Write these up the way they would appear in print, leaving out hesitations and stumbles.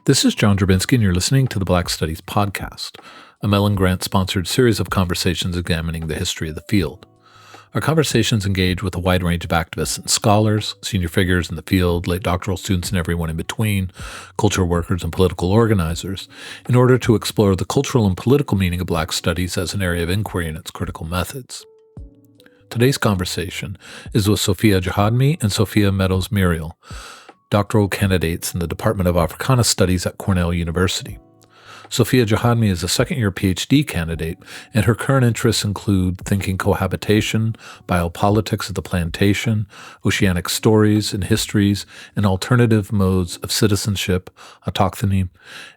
This is John Drabinski, and you're listening to the Black Studies Podcast, a Mellon Grant-sponsored series of conversations examining the history of the field. Our conversations engage with a wide range of activists and scholars, senior figures in the field, late doctoral students and everyone in between, cultural workers and political organizers, in order to explore the cultural and political meaning of Black studies as an area of inquiry and its critical methods. Today's conversation is with Sophia Jahadhmy and Sofia Meadows-Muriel, doctoral candidates in the Department of Africana Studies at Cornell University. Sophia Jahadhmy is a second-year PhD candidate, and her current interests include thinking cohabitation, biopolitics of the plantation, oceanic stories and histories, and alternative modes of citizenship, autochthony,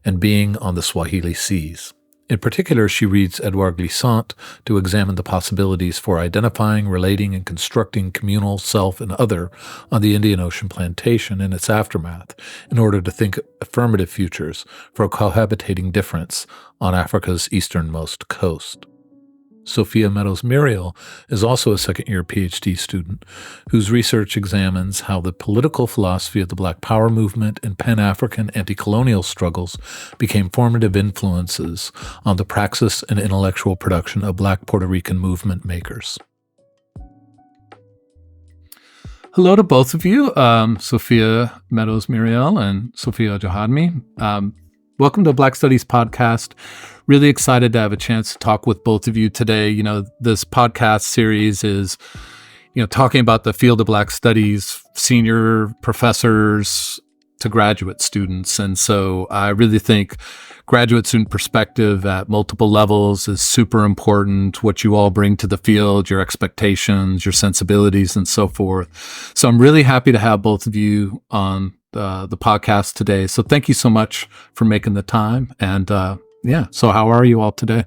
and being on the Swahili Seas. In particular, she reads Édouard Glissant to examine the possibilities for identifying, relating, and constructing communal, self, and other on the Indian Ocean plantation and its aftermath in order to think affirmative futures for a cohabitating difference on Africa's easternmost coast. Sofia Meadows-Muriel is also a second-year PhD student whose research examines how the political philosophy of the Black Power movement and Pan-African anti-colonial struggles became formative influences on the praxis and intellectual production of Black Puerto Rican movement makers. Hello to both of you, Sofia Meadows-Muriel and Sophia Jahadhmy. Welcome to Black Studies Podcast. Really excited to have a chance to talk with both of you today. You know, this podcast series is, talking about the field of Black Studies, senior professors to graduate students. And so I really think graduate student perspective at multiple levels is super important, what you all bring to the field, your expectations, your sensibilities, and so forth. So I'm really happy to have both of you on the podcast today. So thank you so much for making the time. And so how are you all today?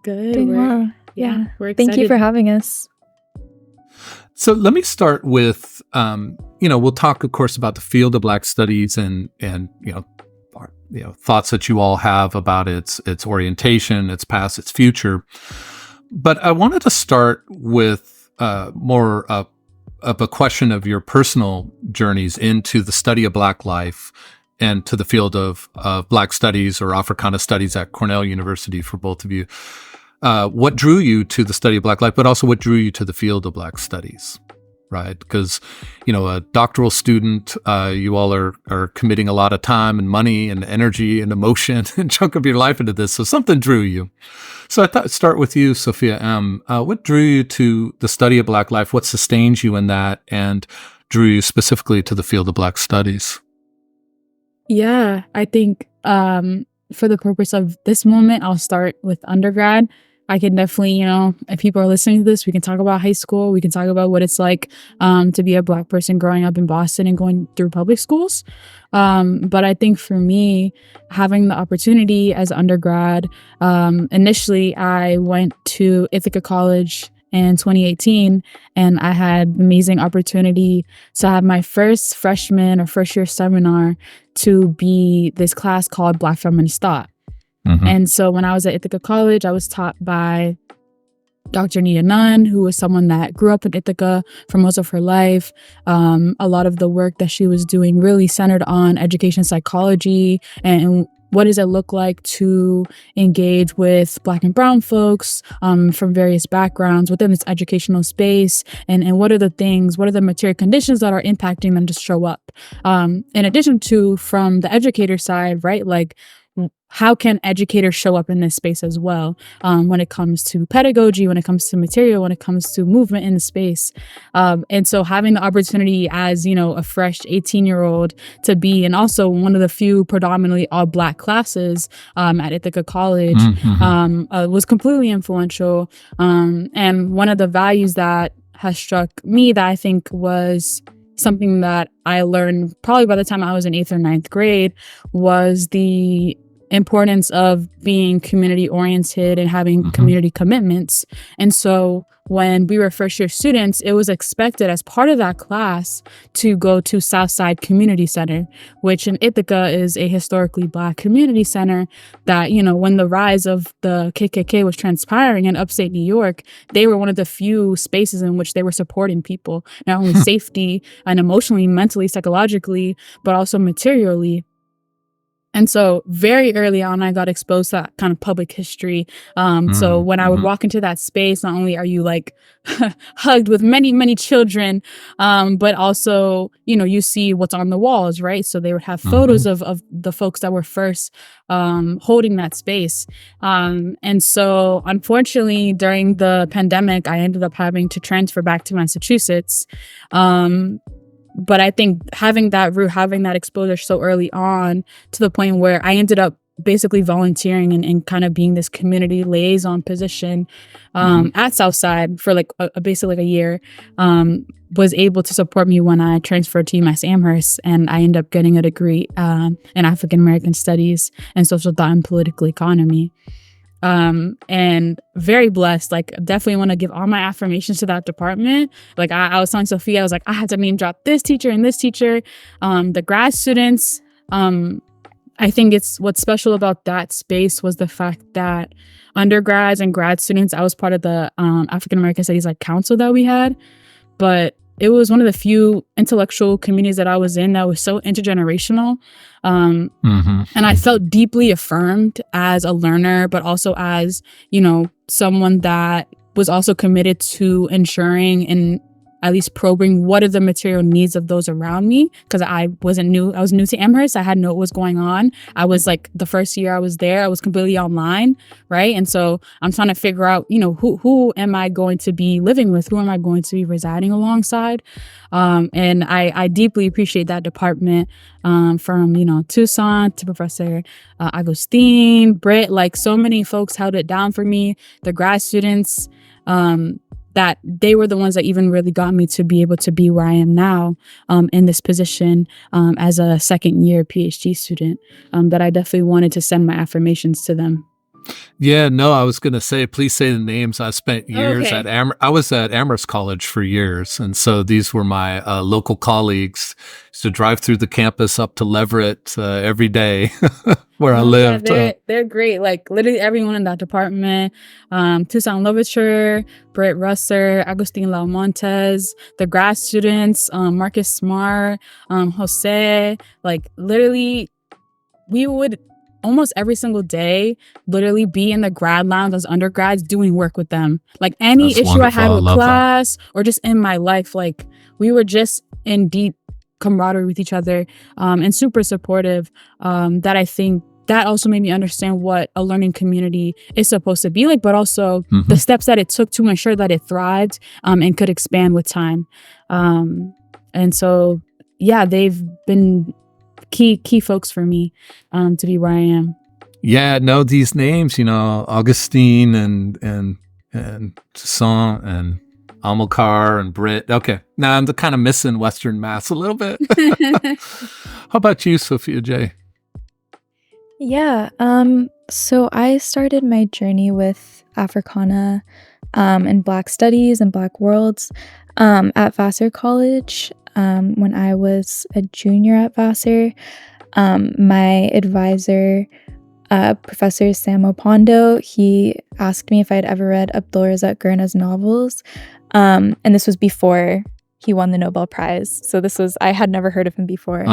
Good. We're excited. Thank you for having us. So let me start with, we'll talk, of course, about the field of Black Studies and thoughts that you all have about its orientation, its past, its future. But I wanted to start with more of a question of your personal journeys into the study of Black life and to the field of Black Studies or Africana Studies at Cornell University for both of you. What drew you to the study of Black life, but also what drew you to the field of Black Studies, right? Because, a doctoral student, you all are committing a lot of time and money and energy and emotion and chunk of your life into this. So something drew you. So I thought I'd start with you, Sophia M. What drew you to the study of Black life? What sustains you in that and drew you specifically to the field of Black Studies? Yeah, I think for the purpose of this moment, I'll start with undergrad. I can definitely, if people are listening to this, we can talk about high school. We can talk about what it's like to be a Black person growing up in Boston and going through public schools. But I think for me, having the opportunity as undergrad, initially I went to Ithaca College in 2018, and I had the amazing opportunity to have my first freshman or first year seminar to be this class called Black Feminist Thought. Mm-hmm. And so when I was at Ithaca College, I was taught by Dr. Nita Nunn, who was someone that grew up in Ithaca for most of her life. A lot of the work that she was doing really centered on education psychology and what does it look like to engage with Black and brown folks from various backgrounds within this educational space? And what are the material conditions that are impacting them to show up? In addition to from the educator side, right? Like, how can educators show up in this space as well when it comes to pedagogy, when it comes to material, when it comes to movement in the space? And so having the opportunity as, a fresh 18-year-old to be, and also one of the few predominantly all Black classes at Ithaca College was completely influential. And one of the values that has struck me that I think was something that I learned probably by the time I was in 8th or 9th grade was the importance of being community oriented and having community commitments. And so when we were first year students, it was expected as part of that class to go to Southside Community Center, which in Ithaca is a historically Black community center that, when the rise of the KKK was transpiring in upstate New York, they were one of the few spaces in which they were supporting people, not only safety and emotionally, mentally, psychologically, but also materially. And so very early on, I got exposed to that kind of public history. So when I would walk into that space, not only are you like hugged with many, many children, but also, you see what's on the walls, right? So they would have photos of the folks that were first holding that space. And so unfortunately, during the pandemic, I ended up having to transfer back to Massachusetts. But I think having that exposure so early on, to the point where I ended up basically volunteering and kind of being this community liaison position at Southside for like basically a year, was able to support me when I transferred to UMass Amherst, and I ended up getting a degree in African American Studies and Social Thought and Political Economy. And very blessed. Like, definitely want to give all my affirmations to that department. Like, I was telling Sophia, I was like, I had to name drop this teacher and this teacher. The grad students, I think what's special about that space was the fact that undergrads and grad students, I was part of the African American Studies like council that we had, but it was one of the few intellectual communities that I was in that was so intergenerational. And I felt deeply affirmed as a learner, but also as, someone that was also committed to ensuring and at least probing what are the material needs of those around me, because I was new to Amherst. I had no what was going on. I was like, the first year I was there, I was completely online, right? And so I'm trying to figure out, who am I going to be living with? Who am I going to be residing alongside? And I deeply appreciate that department, from, Toussaint to Professor Agustin, Britt, like so many folks held it down for me, the grad students, that they were the ones that even really got me to be able to be where I am now, in this position, as a second year PhD student, that I definitely wanted to send my affirmations to them. Yeah, no, I was going to say, please say the names. I spent years at I was at Amherst College for years. And so these were my local colleagues. Used to drive through the campus up to Leverett every day where I lived. Yeah, they're great. Like literally everyone in that department, Toussaint Louverture, Britt Russer, Agustin Laumontes, the grad students, Marcus Smart, Jose, like literally we would almost every single day literally be in the grad lounge as undergrads doing work with them. Like any That's issue wonderful. I had with I love class or just in my life, like we were just in deep camaraderie with each other, and super supportive, that I think that also made me understand what a learning community is supposed to be like, but also the steps that it took to ensure that it thrived, and could expand with time. And so, yeah, they've been key folks for me, to be where I am. Yeah, no, these names, Augustine and Toussaint and Amilcar and Britt. Okay, now I'm kind of missing Western Mass a little bit. How about you, Sophia J? Yeah, so I started my journey with Africana and Black Studies and Black Worlds at Vassar College. When I was a junior at Vassar, my advisor, Professor Sam Opondo, he asked me if I'd ever read Abdulrazak Gurna's novels, and this was before he won the Nobel Prize. So I had never heard of him before.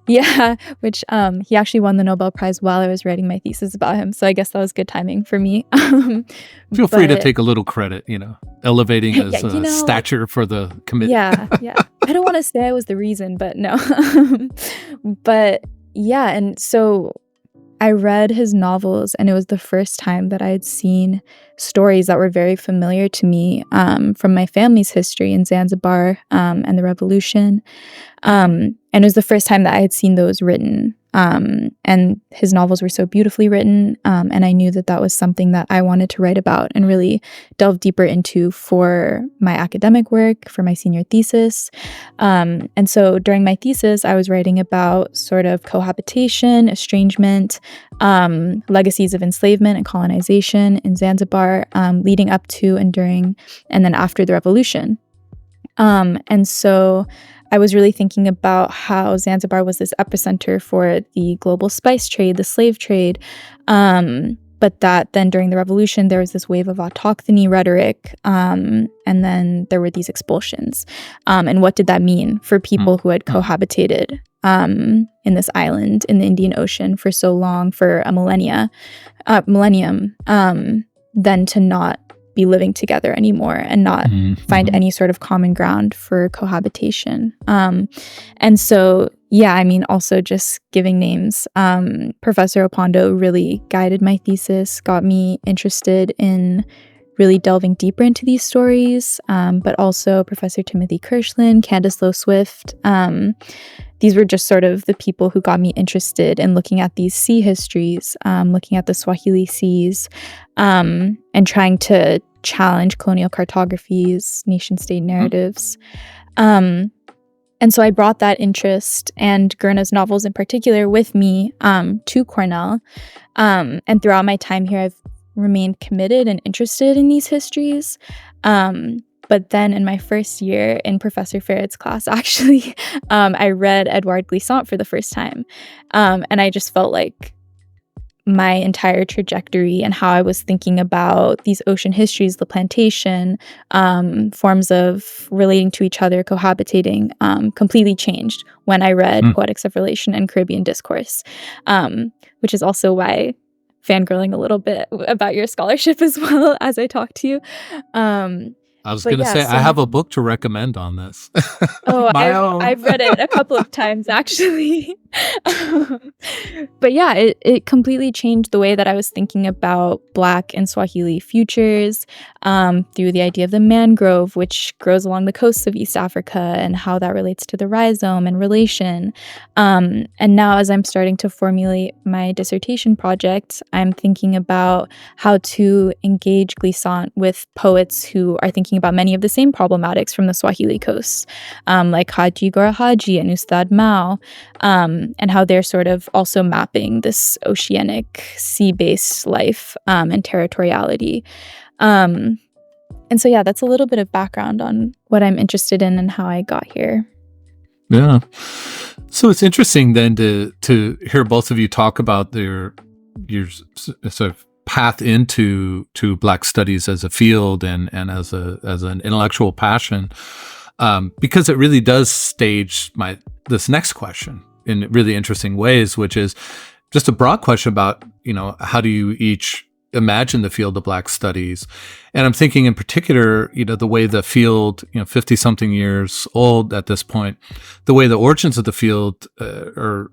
Yeah, which he actually won the Nobel Prize while I was writing my thesis about him. So I guess that was good timing for me. Feel free to take a little credit, elevating his stature for the committee. Yeah. I don't want to say I was the reason, but no. But yeah, and so I read his novels, and it was the first time that I had seen stories that were very familiar to me, from my family's history in Zanzibar, and the revolution. And it was the first time that I had seen those written. And his novels were so beautifully written. And I knew that that was something that I wanted to write about and really delve deeper into for my academic work, for my senior thesis. And so during my thesis, I was writing about sort of cohabitation, estrangement, legacies of enslavement and colonization in Zanzibar, leading up to and during and then after the revolution. And so I was really thinking about how Zanzibar was this epicenter for the global spice trade, the slave trade, but that then during the revolution, there was this wave of autochthony rhetoric, and then there were these expulsions. And what did that mean for people who had cohabitated in this island in the Indian Ocean for so long, for a millennium, then to not be living together anymore and not find any sort of common ground for cohabitation. And so, yeah, I mean, also just giving names. Professor Opondo really guided my thesis, got me interested in really delving deeper into these stories, but also Professor Timothy Kirshland, Candace Lowe-Swift. These were just sort of the people who got me interested in looking at these sea histories, looking at the Swahili Seas, and trying to challenge colonial cartographies, nation-state narratives. And so I brought that interest and Gurna's novels in particular with me to Cornell. And throughout my time here, I've remained committed and interested in these histories. But then in my first year in Professor Farid's class, actually, I read Édouard Glissant for the first time. And I just felt like my entire trajectory and how I was thinking about these ocean histories, the plantation, forms of relating to each other, cohabitating, completely changed when I read Poetics of Relation and Caribbean Discourse, which is also why fangirling a little bit about your scholarship as well as I talk to you. I was going to say, I have a book to recommend on this. Oh, I've read it a couple of times, actually. But yeah, it completely changed the way that I was thinking about Black and Swahili futures, through the idea of the mangrove, which grows along the coasts of East Africa, and how that relates to the rhizome and relation. And now as I'm starting to formulate my dissertation project, I'm thinking about how to engage Glissant with poets who are thinking about many of the same problematics from the Swahili coast, like Haji Gora Haji and Ustad Mao, and how they're sort of also mapping this oceanic sea-based life and territoriality. And so, yeah, that's a little bit of background on what I'm interested in and how I got here. Yeah. So it's interesting then to hear both of you talk about your sort of path into Black studies as a field and as an intellectual passion, because it really does stage this next question in really interesting ways, which is just a broad question about, how do you each imagine the field of Black studies? And I'm thinking in particular, the way the field, 50 something years old at this point, the way the origins of the field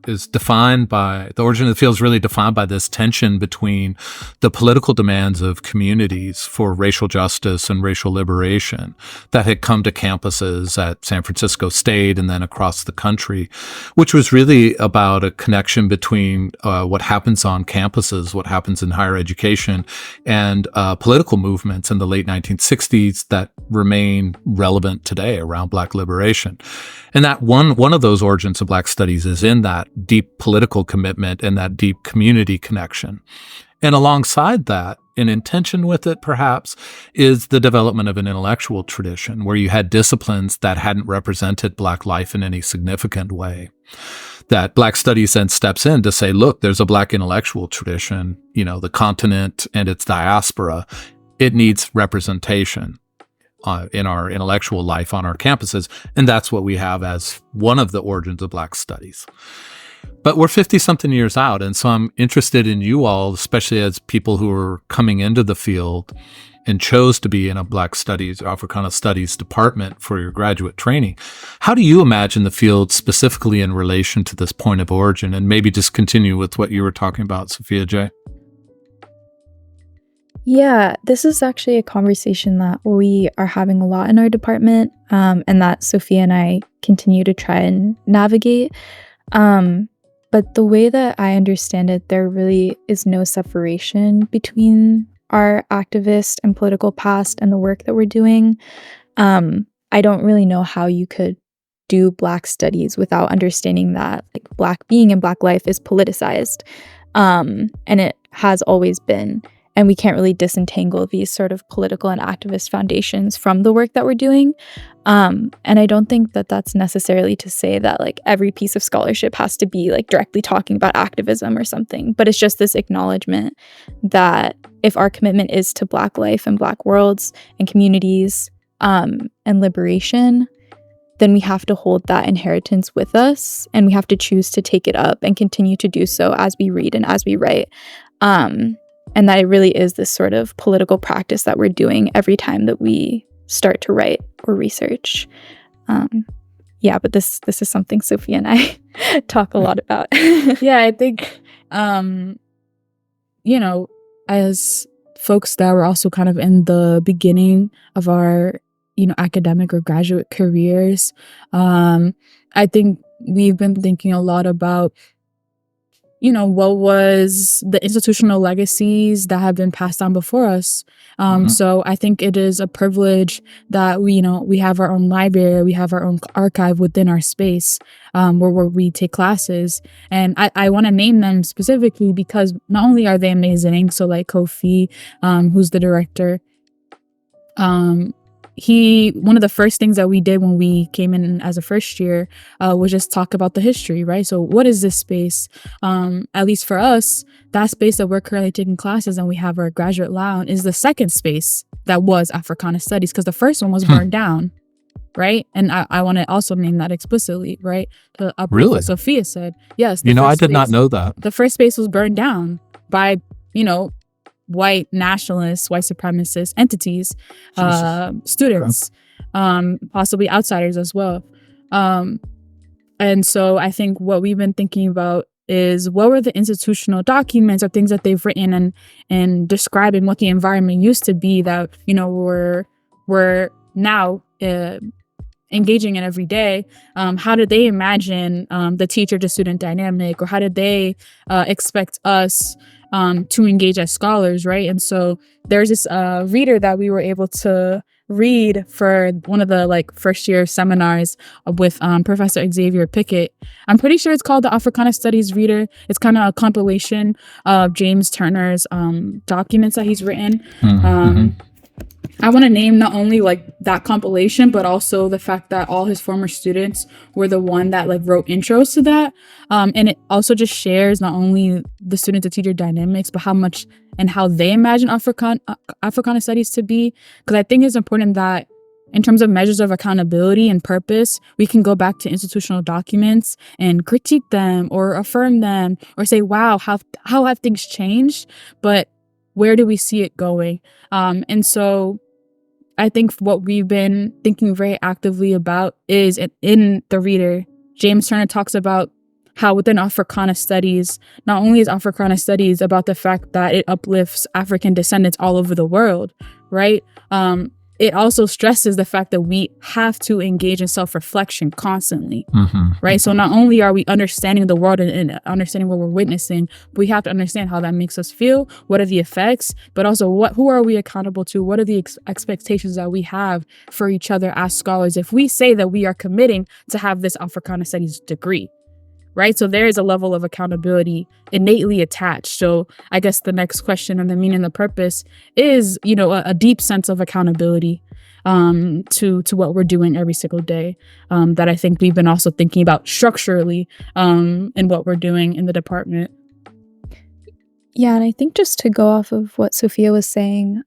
is defined by, the origin of the field is really defined by this tension between the political demands of communities for racial justice and racial liberation that had come to campuses at San Francisco State and then across the country, which was really about a connection between what happens on campuses, what happens in higher education, and political movements in the late 1960s that remain relevant today around Black liberation. And that one of those origins of Black studies is in that deep political commitment and that deep community connection. And alongside that, in intention with it perhaps, is the development of an intellectual tradition where you had disciplines that hadn't represented Black life in any significant way. That Black studies then steps in to say, look, there's a Black intellectual tradition, the continent and its diaspora. It needs representation in our intellectual life on our campuses. And that's what we have as one of the origins of Black studies. But we're 50-something years out. And so I'm interested in you all, especially as people who are coming into the field and chose to be in a Black Studies or Africana Studies department for your graduate training. How do you imagine the field specifically in relation to this point of origin? And maybe just continue with what you were talking about, Sophia J. Yeah, this is actually a conversation that we are having a lot in our department, and that Sophia and I continue to try and navigate. But the way that I understand it, there really is no separation between our activist and political past and the work that we're doing. I don't really know how you could do Black studies without understanding that Black being and Black life is politicized, and it has always been. And we can't really disentangle these sort of political and activist foundations from the work that we're doing. And I don't think that that's necessarily to say that every piece of scholarship has to be directly talking about activism or something. But it's just this acknowledgement that if our commitment is to Black life and Black worlds and communities and liberation, then we have to hold that inheritance with us, and we have to choose to take it up and continue to do so as we read and as we write. And that it really is this sort of political practice that we're doing every time that we start to write or research. But this is something Sophia and I talk a lot about. Yeah, I think, as folks that were also kind of in the beginning of our, academic or graduate careers, I think we've been thinking a lot about, what was the institutional legacies that have been passed down before us. So I think it is a privilege that we have our own library, we have our own archive within our space, where we take classes. And I want to name them specifically because not only are they amazing, so like Kofi, who's the director, one of the first things that we did when we came in as a first year was just talk about the history, right? So what is this space? At least for us, that space that we're currently taking classes and we have our graduate lounge is the second space that was Africana Studies, because the first one was burned down, right? And I want to also name that explicitly, right? To Really? what Sophia said. Yes. I did not know that. The first space was burned down by, white nationalists, white supremacist entities, students, possibly outsiders as well. And so I think what we've been thinking about is what were the institutional documents or things that they've written and describing what the environment used to be that, we're now engaging in every day. How did they imagine the teacher to student dynamic, or how did they expect us to engage as scholars, right? And so there's this reader that we were able to read for one of the first year seminars with Professor Xavier Pickett. I'm pretty sure it's called the Africana Studies Reader. It's kind of a compilation of James Turner's documents that he's written. I want to name not only that compilation, but also the fact that all his former students were the one that wrote intros to that. And it also just shares not only the student to teacher dynamics, but how much and how they imagine Africana studies to be. Because I think it's important that in terms of measures of accountability and purpose, we can go back to institutional documents and critique them or affirm them or say, wow, how have things changed? But where do we see it going? And so I think what we've been thinking very actively about is in the reader, James Turner talks about how within Africana Studies, not only is Africana Studies about the fact that it uplifts African descendants all over the world, right? It also stresses the fact that we have to engage in self-reflection constantly, right? So not only are we understanding the world and understanding what we're witnessing, but we have to understand how that makes us feel, what are the effects, but also who are we accountable to? What are the expectations that we have for each other as scholars if we say that we are committing to have this Africana Studies degree, right? So there is a level of accountability innately attached. So I guess the next question and the meaning and the purpose is, a deep sense of accountability to what we're doing every single day, that I think we've been also thinking about structurally in what we're doing in the department. Yeah, and I think just to go off of what Sophia was saying,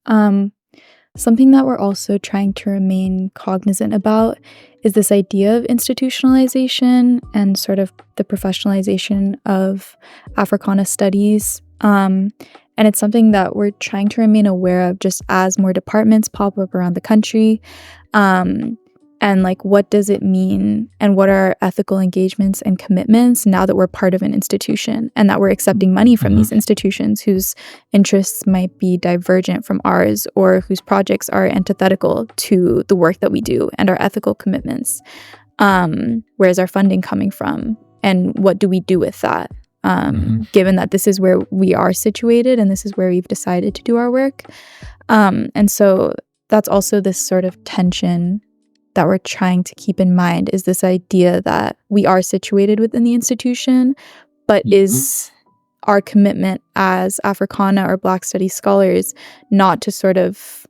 something that we're also trying to remain cognizant about is this idea of institutionalization and sort of the professionalization of Africana studies. And it's something that we're trying to remain aware of just as more departments pop up around the country. And what does it mean and what are our ethical engagements and commitments now that we're part of an institution and that we're accepting money from these institutions whose interests might be divergent from ours or whose projects are antithetical to the work that we do and our ethical commitments. Where's our funding coming from and what do we do with that? Given that this is where we are situated and this is where we've decided to do our work. And so that's also this sort of tension that we're trying to keep in mind, is this idea that we are situated within the institution, but is our commitment as Africana or Black Studies scholars not to sort of,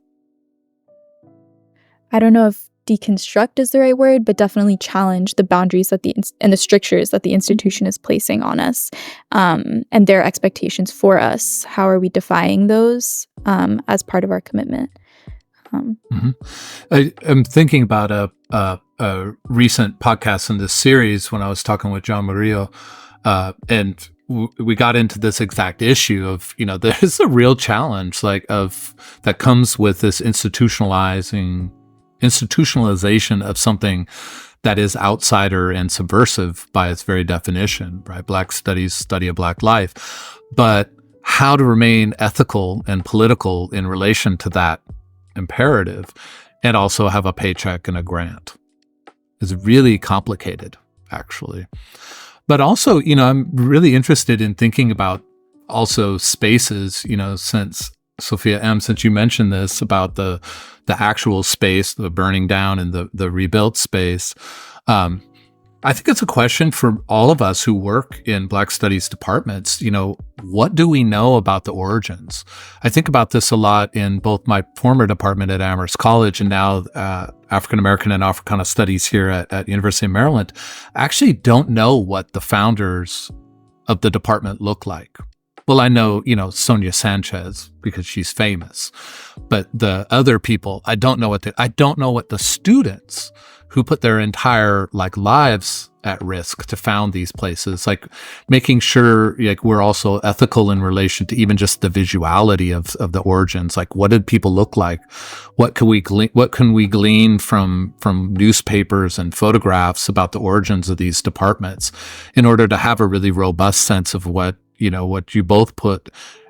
I don't know if deconstruct is the right word, but definitely challenge the boundaries and the strictures that the institution is placing on us, and their expectations for us. How are we defying those as part of our commitment? I'm thinking about a a recent podcast in this series when I was talking with Muriel, and we got into this exact issue of, there's a real challenge that comes with this institutionalization of something that is outsider and subversive by its very definition, right? Black studies, study of Black life, but how to remain ethical and political in relation to that imperative and also have a paycheck and a grant is really complicated, actually. But also, I'm really interested in thinking about also spaces, since Sophia M., since you mentioned this about the actual space, the burning down and the rebuilt space. I think it's a question for all of us who work in Black Studies departments. What do we know about the origins? I think about this a lot in both my former department at Amherst College and now African American and Africana Studies here at University of Maryland. I actually don't know what the founders of the department look like. Well, I know, Sonia Sanchez because she's famous, but the other people, I don't know what the students who put their entire lives at risk to found these places, making sure we're also ethical in relation to even just the visuality of the origins. What did people look like? What can we glean from newspapers and photographs about the origins of these departments in order to have a really robust sense of what you both put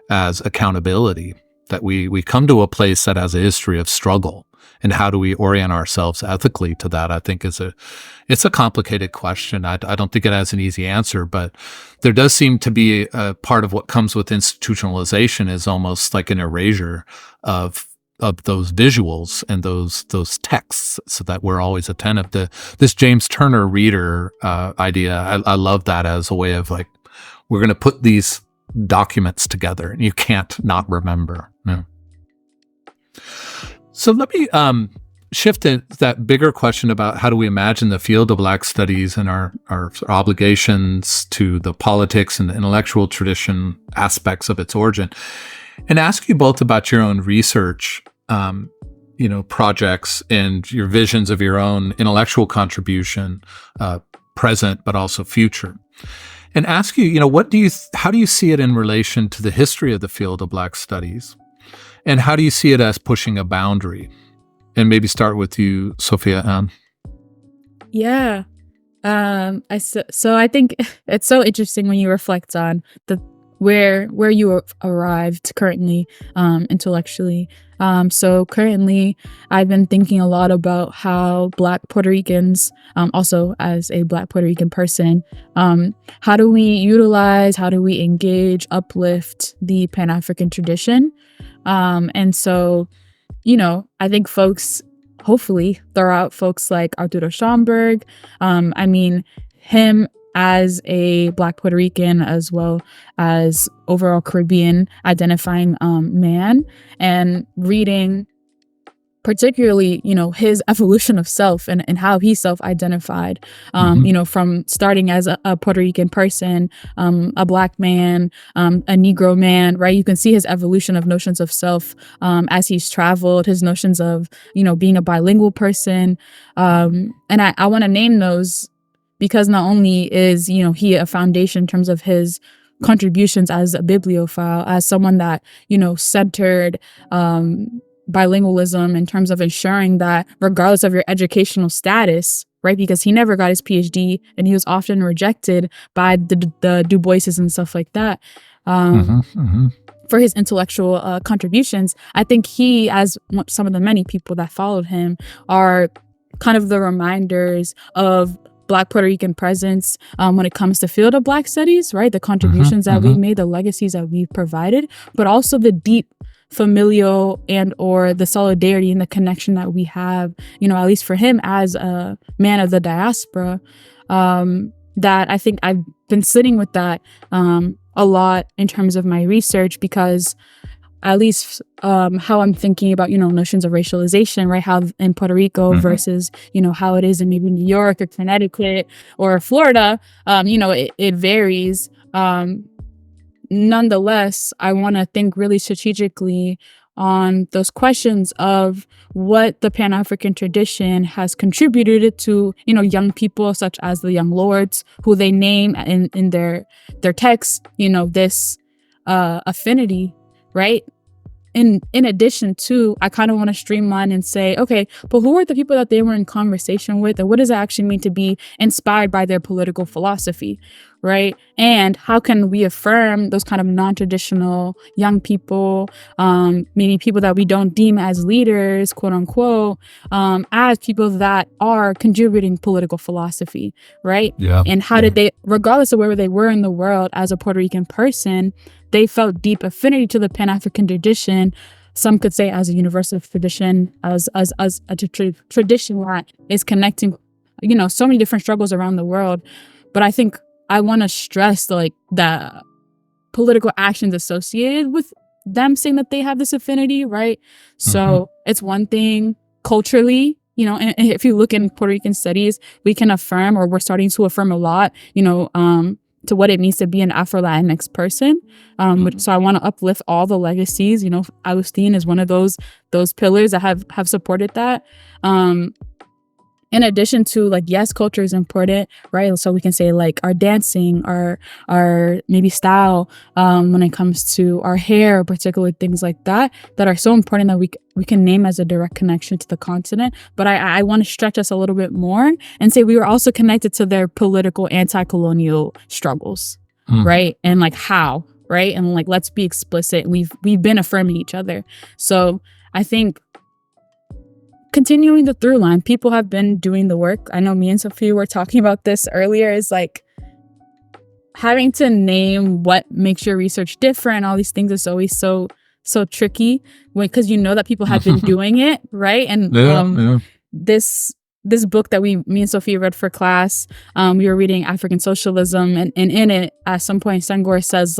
as accountability, that we come to a place that has a history of struggle. And how do we orient ourselves ethically to that? I think it's a complicated question. I don't think it has an easy answer, but there does seem to be a part of what comes with institutionalization is almost like an erasure of those visuals and those texts, so that we're always attentive to this James Turner reader idea. I love that as a way of we're going to put these documents together and you can't not remember. Yeah. So let me shift to that bigger question about how do we imagine the field of Black studies and our obligations to the politics and the intellectual tradition aspects of its origin, and ask you both about your own research, projects and your visions of your own intellectual contribution, present but also future. And ask you, how do you see it in relation to the history of the field of Black studies? And how do you see it as pushing a boundary? And maybe start with you, Sophia. Yeah. So I think it's so interesting when you reflect on where you arrived currently, intellectually. So currently, I've been thinking a lot about how Black Puerto Ricans, also as a Black Puerto Rican person, how do we engage, uplift the Pan-African tradition? And so, I think folks, hopefully, throw out folks like Arturo Schomburg. Him as a Black Puerto Rican as well as overall Caribbean identifying man, and reading particularly, his evolution of self and how he self-identified, from starting as a Puerto Rican person, a Black man, a Negro man, right? You can see his evolution of notions of self as he's traveled, his notions of, being a bilingual person. And I want to name those because not only is, he a foundation in terms of his contributions as a bibliophile, as someone that, centered bilingualism in terms of ensuring that regardless of your educational status, right, because he never got his PhD and he was often rejected by the Du Boises and stuff like that, for his intellectual contributions. I think he, as some of the many people that followed him, are kind of the reminders of Black Puerto Rican presence when it comes to field of Black studies, right? The contributions that we've made, the legacies that we've provided, but also the deep familial and or the solidarity and the connection that we have, at least for him as a man of the diaspora, that I think I've been sitting with that a lot in terms of my research, because at least how I'm thinking about, notions of racialization, right? How in Puerto Rico versus, how it is in maybe New York or Connecticut or Florida, it varies. Nonetheless, I want to think really strategically on those questions of what the Pan-African tradition has contributed to, young people such as the Young Lords, who they name in their texts, this affinity, right? In addition to, I kind of want to streamline and say, okay, but who are the people that they were in conversation with, and what does it actually mean to be inspired by their political philosophy, right? And how can we affirm those kind of non-traditional young people, maybe people that we don't deem as leaders, quote unquote, as people that are contributing political philosophy, right? Yeah. And how did they, regardless of where they were in the world as a Puerto Rican person, they felt deep affinity to the Pan-African tradition. Some could say as a universal tradition, as a tradition that is connecting, so many different struggles around the world. But I think I want to stress the political actions associated with them saying that they have this affinity, right? So it's one thing culturally, and if you look in Puerto Rican studies, we can affirm, or we're starting to affirm a lot, to what it means to be an Afro-Latinx person. So I want to uplift all the legacies. Agustin is one of those pillars that have supported that. In addition to yes, culture is important, right? So we can say our dancing, our maybe style, when it comes to our hair, particularly things like that are so important that we can name as a direct connection to the continent. But I want to stretch us a little bit more and say we were also connected to their political anti-colonial struggles, right? And how, right? And let's be explicit. We've been affirming each other. So I think continuing the through line, people have been doing the work. I know me and Sophia were talking about this earlier, is having to name what makes your research different. All these things is always so tricky because that people have been doing it, right? And this book that me and Sophia read for class, we were reading African Socialism, and in it, at some point, Senghor says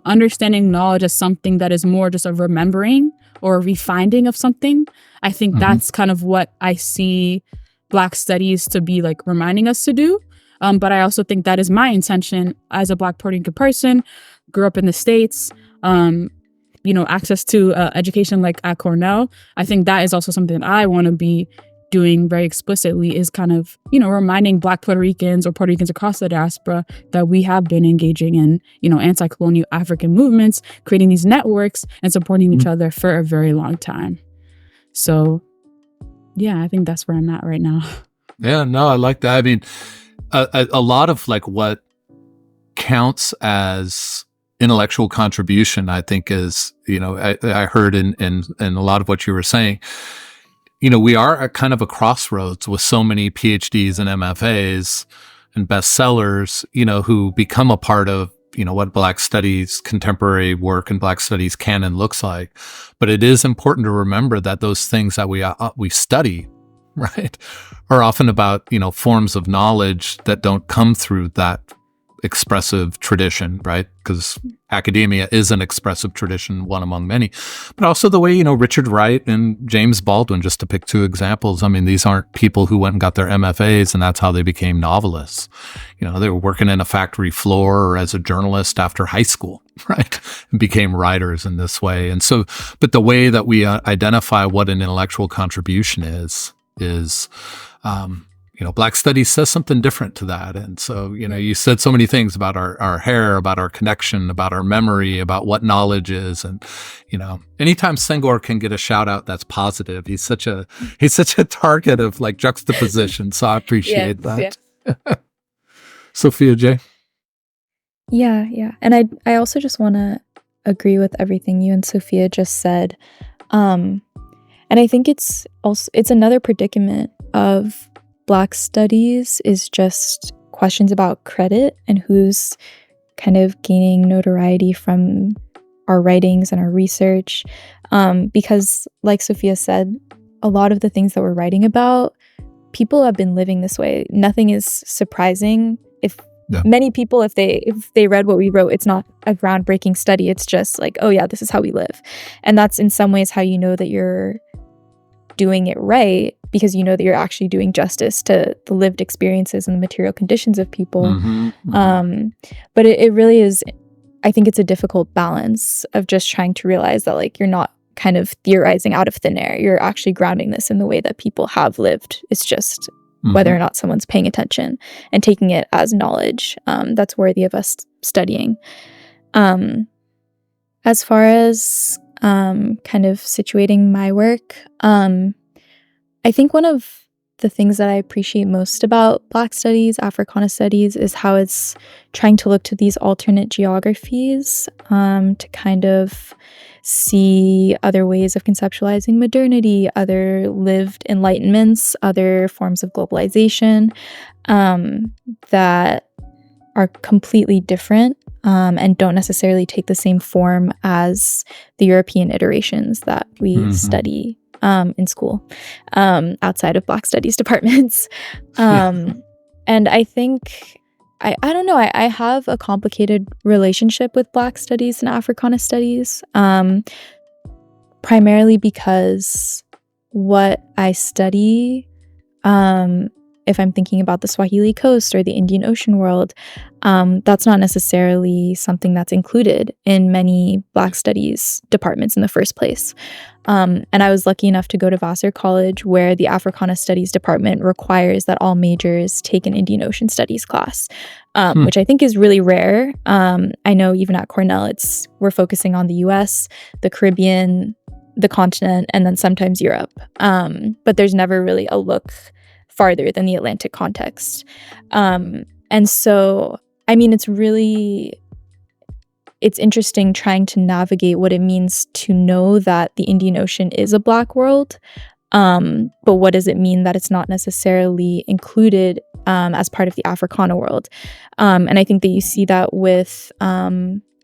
understanding knowledge as something that is more just a remembering or a refinding of something. I think that's kind of what I see Black studies to be reminding us to do. But I also think that is my intention as a Black Puerto Rican person, grew up in the States, access to education at Cornell. I think that is also something that I want to be doing very explicitly, is kind of, reminding Black Puerto Ricans or Puerto Ricans across the diaspora that we have been engaging in, anti-colonial African movements, creating these networks and supporting each other for a very long time. So, yeah, I think that's where I'm at right now. Yeah, no, I like that. I mean, a lot of what counts as intellectual contribution, I think, is, I heard in a lot of what you were saying, we are at kind of a crossroads with so many PhDs and MFAs and bestsellers, who become a part of, what Black studies, contemporary work and Black studies canon looks like. But it is important to remember that those things that we study, right, are often about, forms of knowledge that don't come through that expressive tradition, right? Because academia is an expressive tradition, one among many, but also the way, Richard Wright and James Baldwin, just to pick two examples. I mean, these aren't people who went and got their MFAs and that's how they became novelists. They were working in a factory floor or as a journalist after high school, right? And became writers in this way. And so, but the way that we identify what an intellectual contribution is, Black studies says something different to that. And so, you said so many things about our hair, about our connection, about our memory, about what knowledge is. And, anytime Senghor can get a shout out, that's positive. He's such a target of juxtaposition. So I appreciate that. Yeah. Sophia J. Yeah. And I also just want to agree with everything you and Sophia just said. And I think it's another predicament of Black studies is just questions about credit and who's kind of gaining notoriety from our writings and our research. Because like Sophia said, a lot of the things that we're writing about, people have been living this way. Nothing is surprising. Many people, if they read what we wrote, it's not a groundbreaking study. It's just oh yeah, this is how we live. And that's in some ways how you know that you're doing it right, because you know that you're actually doing justice to the lived experiences and the material conditions of people. But it really is, I think it's a difficult balance of just trying to realize that you're not kind of theorizing out of thin air. You're actually grounding this in the way that people have lived. It's just whether or not someone's paying attention and taking it as knowledge that's worthy of us studying. As far as kind of situating my work, I think one of the things that I appreciate most about Black studies, Africana studies, is how it's trying to look to these alternate geographies to kind of see other ways of conceptualizing modernity, other lived enlightenments, other forms of globalization that are completely different and don't necessarily take the same form as the European iterations that we study in school outside of Black studies departments. And I think, I don't know, I have a complicated relationship with Black studies and Africana studies, primarily because what I study, if I'm thinking about the Swahili coast or the Indian Ocean world, that's not necessarily something that's included in many Black studies departments in the first place. And I was lucky enough to go to Vassar College, where the Africana Studies department requires that all majors take an Indian Ocean Studies class, which I think is really rare. I know even at Cornell, we're focusing on the US, the Caribbean, the continent, and then sometimes Europe. But there's never really a look farther than the Atlantic context. And so, I mean, it's interesting trying to navigate what it means to know that the Indian Ocean is a Black world, but what does it mean that it's not necessarily included as part of the Africana world? And I think that you see that with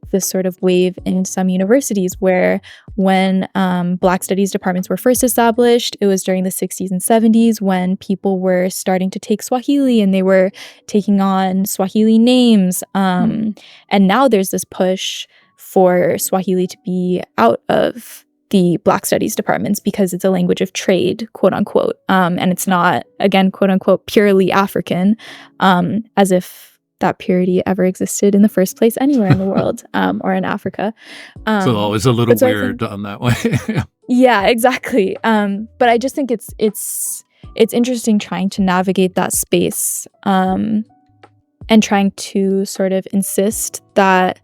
this sort of wave in some universities where when Black studies departments were first established, it was during the 60s and 70s when people were starting to take Swahili and they were taking on Swahili names. And now there's this push for Swahili to be out of the Black studies departments because it's a language of trade, quote unquote. And it's not, again, quote unquote, purely African, as if that purity ever existed in the first place anywhere in the world or in Africa. So always a little weird on that way. Yeah, exactly. But I just think it's interesting trying to navigate that space and trying to sort of insist that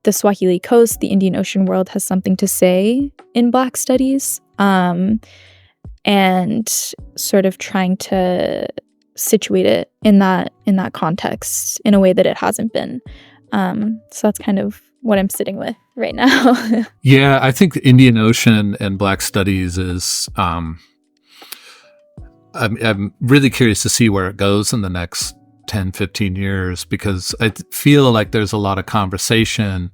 the Swahili coast, the Indian Ocean world, has something to say in Black studies, and sort of trying to situate it in that context in a way that it hasn't been. So that's kind of what I'm sitting with right now. Yeah, I think the Indian Ocean and Black studies is I'm really curious to see where it goes in the next 10, 15 years, because I feel like there's a lot of conversation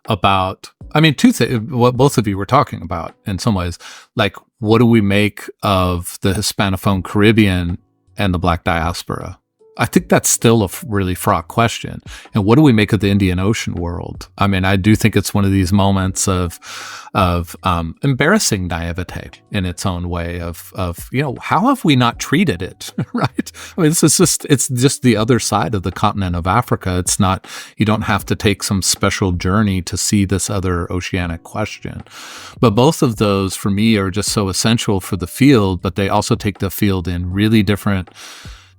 about, I mean, two things, what both of you were talking about in some ways, like what do we make of the Hispanophone Caribbean and the Black diaspora? I think that's still a really fraught question. And what do we make of the Indian Ocean world? I mean, I do think it's one of these moments of embarrassing naivete in its own way of, you know, how have we not treated it, right? I mean, it's just the other side of the continent of Africa. It's not, you don't have to take some special journey to see this other oceanic question. But both of those, for me, are just so essential for the field, but they also take the field in really different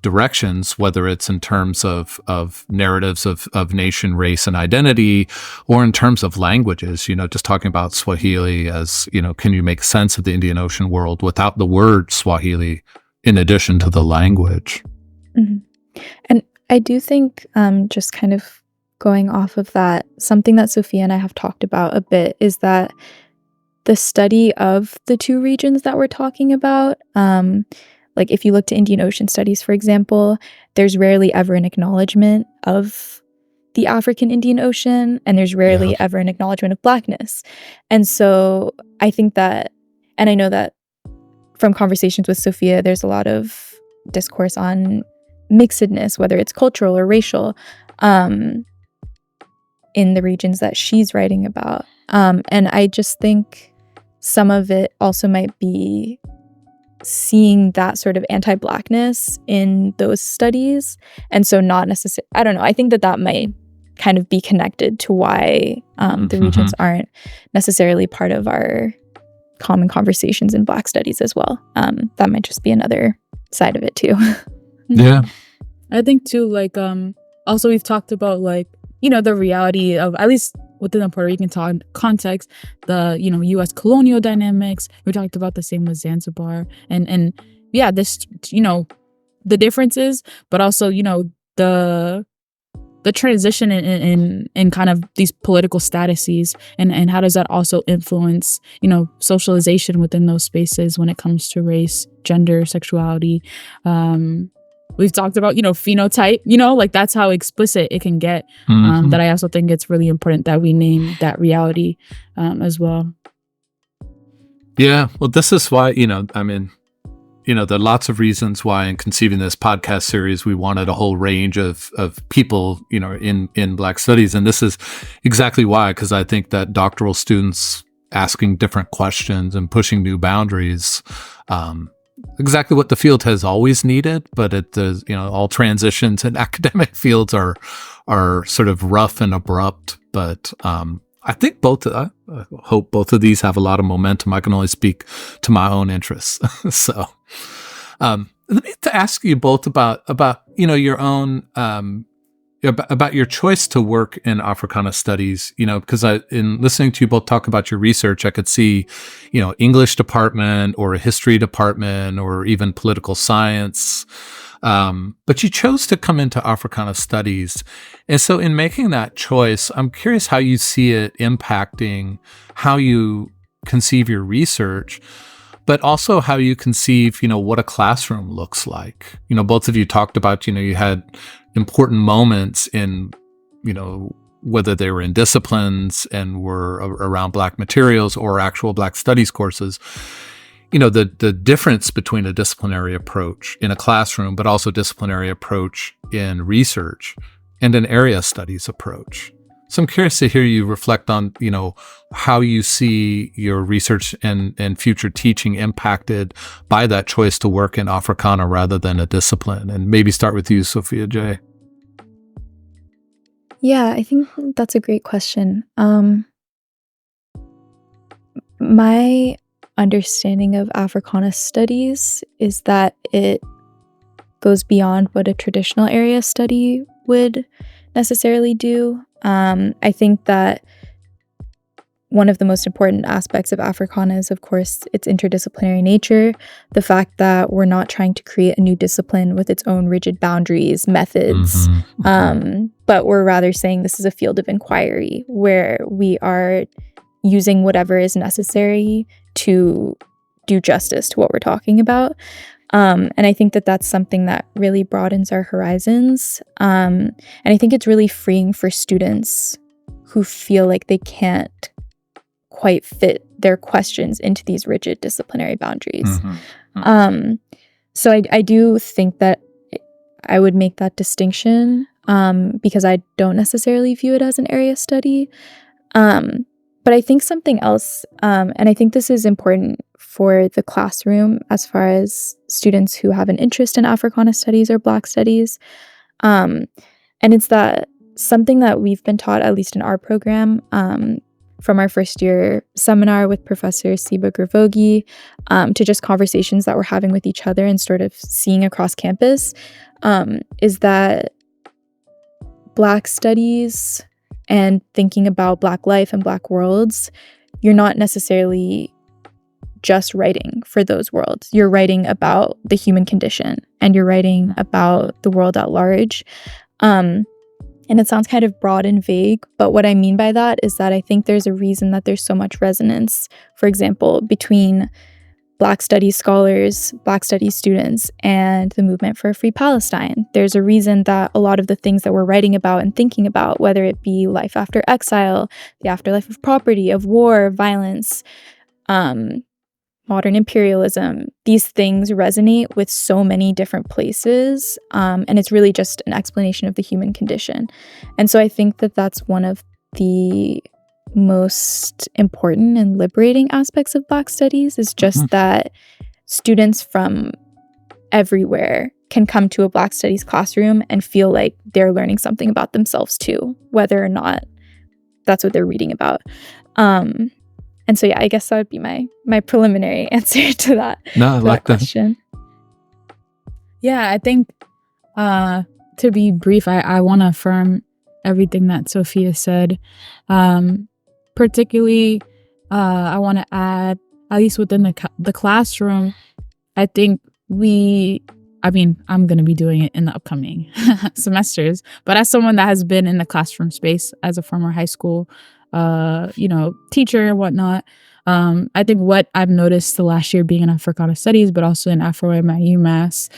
directions, whether it's in terms of narratives of nation, race, and identity, or in terms of languages, you know, just talking about Swahili as, you know, can you make sense of the Indian Ocean world without the word Swahili in addition to the language? Mm-hmm. And I do think, just kind of going off of that, something that Sophia and I have talked about a bit is that the study of the two regions that we're talking about, like if you look to Indian Ocean studies, for example, there's rarely ever an acknowledgement of the African Indian Ocean, and there's rarely ever an acknowledgement of Blackness. And so I think that, and I know that from conversations with Sophia, there's a lot of discourse on mixedness, whether it's cultural or racial, in the regions that she's writing about. And I just think some of it also might be seeing that sort of anti-Blackness in those studies. And so not necessarily, I don't know, I think that might kind of be connected to why the regions aren't necessarily part of our common conversations in Black studies as well. That might just be another side of it too. Yeah. I think too, like, also we've talked about, like, you know, the reality of, at least within the Puerto Rican context, the, you know, U.S. colonial dynamics. We talked about the same with Zanzibar, and yeah, this, you know, the differences, but also, you know, the transition in kind of these political statuses, and how does that also influence, you know, socialization within those spaces when it comes to race, gender, sexuality. We've talked about, you know, phenotype, you know, like that's how explicit it can get. That I also think it's really important that we name that reality as well. Yeah. Well, this is why, you know, I mean, you know, there are lots of reasons why in conceiving this podcast series, we wanted a whole range of people, you know, in Black studies. And this is exactly why, because I think that doctoral students asking different questions and pushing new boundaries, exactly what the field has always needed, but it does, you know, all transitions in academic fields are sort of rough and abrupt. But I think I hope both of these have a lot of momentum. I can only speak to my own interests. So let me to ask you both about you know, your own about your choice to work in Africana studies, you know, because in listening to you both talk about your research, I could see, you know, English department or a history department or even political science. But you chose to come into Africana studies. And so in making that choice, I'm curious how you see it impacting how you conceive your research, but also how you conceive, you know, what a classroom looks like. You know, both of you talked about, you know, you had important moments in, you know, whether they were in disciplines and were around Black materials or actual Black studies courses. You know, the difference between a disciplinary approach in a classroom, but also disciplinary approach in research and an area studies approach. So I'm curious to hear you reflect on, you know, how you see your research and future teaching impacted by that choice to work in Africana rather than a discipline. And maybe start with you, Sophia J. Yeah, I think that's a great question. My understanding of Africana studies is that it goes beyond what a traditional area study would necessarily do. I think that one of the most important aspects of Africana is, of course, its interdisciplinary nature, the fact that we're not trying to create a new discipline with its own rigid boundaries, methods, but we're rather saying this is a field of inquiry where we are using whatever is necessary to do justice to what we're talking about. And I think that that's something that really broadens our horizons. And I think it's really freeing for students who feel like they can't quite fit their questions into these rigid disciplinary boundaries. So I do think that I would make that distinction because I don't necessarily view it as an area study. But I think something else, and I think this is important for the classroom as far as students who have an interest in Africana studies or Black studies, and it's that something that we've been taught, at least in our program, from our first year seminar with Professor Siba Gervogi, to just conversations that we're having with each other and sort of seeing across campus, is that Black studies and thinking about Black life and Black worlds, you're not necessarily just writing for those worlds. You're writing about the human condition and you're writing about the world at large. And it sounds kind of broad and vague, but what I mean by that is that I think there's a reason that there's so much resonance, for example, between Black studies scholars, Black studies students, and the movement for a free Palestine. There's a reason that a lot of the things that we're writing about and thinking about, whether it be life after exile, the afterlife of property, of war, violence, modern imperialism, these things resonate with so many different places, and it's really just an explanation of the human condition. And so I think that that's one of the most important and liberating aspects of Black studies is just that students from everywhere can come to a Black Studies classroom and feel like they're learning something about themselves too, whether or not that's what they're reading about. And so, yeah, I guess that would be my preliminary answer to that. No, I like that question. Yeah, I think to be brief, I want to affirm everything that Sophia said. Particularly, I want to add, at least within the classroom, I think I'm going to be doing it in the upcoming semesters, but as someone that has been in the classroom space as a former high school, teacher and whatnot, I think what I've noticed the last year being in Africana Studies, but also in Afro-Am at UMass,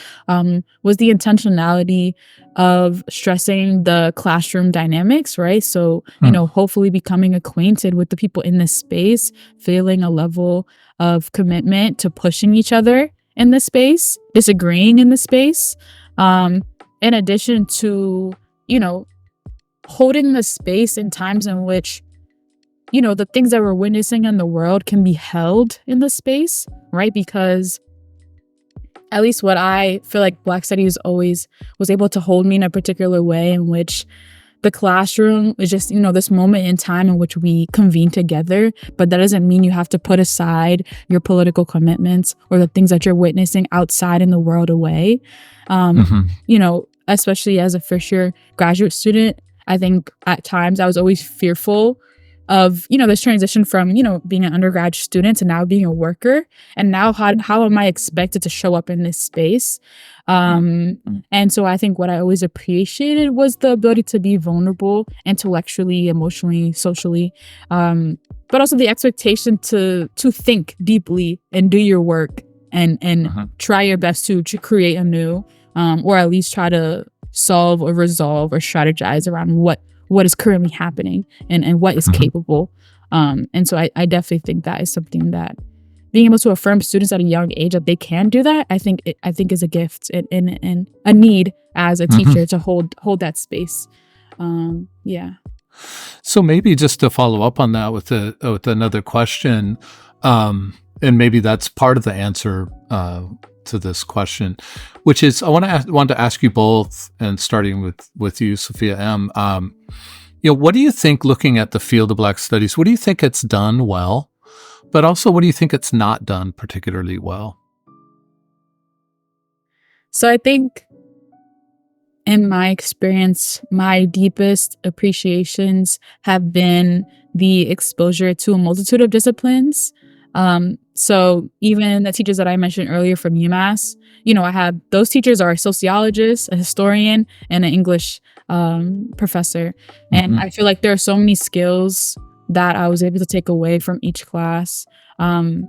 was the intentionality of stressing the classroom dynamics, right? So, hopefully becoming acquainted with the people in this space, feeling a level of commitment to pushing each other in this space, disagreeing in this space, in addition to, holding the space in times in which the things that we're witnessing in the world can be held in the space, right? Because at least what I feel like Black Studies always was able to hold me in a particular way in which the classroom is just, this moment in time in which we convene together, but that doesn't mean you have to put aside your political commitments or the things that you're witnessing outside in the world away. Especially as a first year graduate student, I think at times I was always fearful of, this transition from, being an undergrad student to now being a worker. And now how am I expected to show up in this space? And so I think what I always appreciated was the ability to be vulnerable intellectually, emotionally, socially, but also the expectation to think deeply and do your work and try your best to create anew, or at least try to solve or resolve or strategize around what is currently happening and what is capable. And so I definitely think that is something that being able to affirm students at a young age that they can do that, I think is a gift and a need as a teacher to hold that space. Yeah. So maybe just to follow up on that with another question, and maybe that's part of the answer to this question, which is I want to ask you both, and starting with you, Sophia M. What do you think, looking at the field of Black Studies, what do you think it's done well, but also what do you think it's not done particularly well? So I think, in my experience, my deepest appreciations have been the exposure to a multitude of disciplines. So even the teachers that I mentioned earlier from UMass, I have those teachers are a sociologist, a historian, and an English professor. And I feel like there are so many skills that I was able to take away from each class that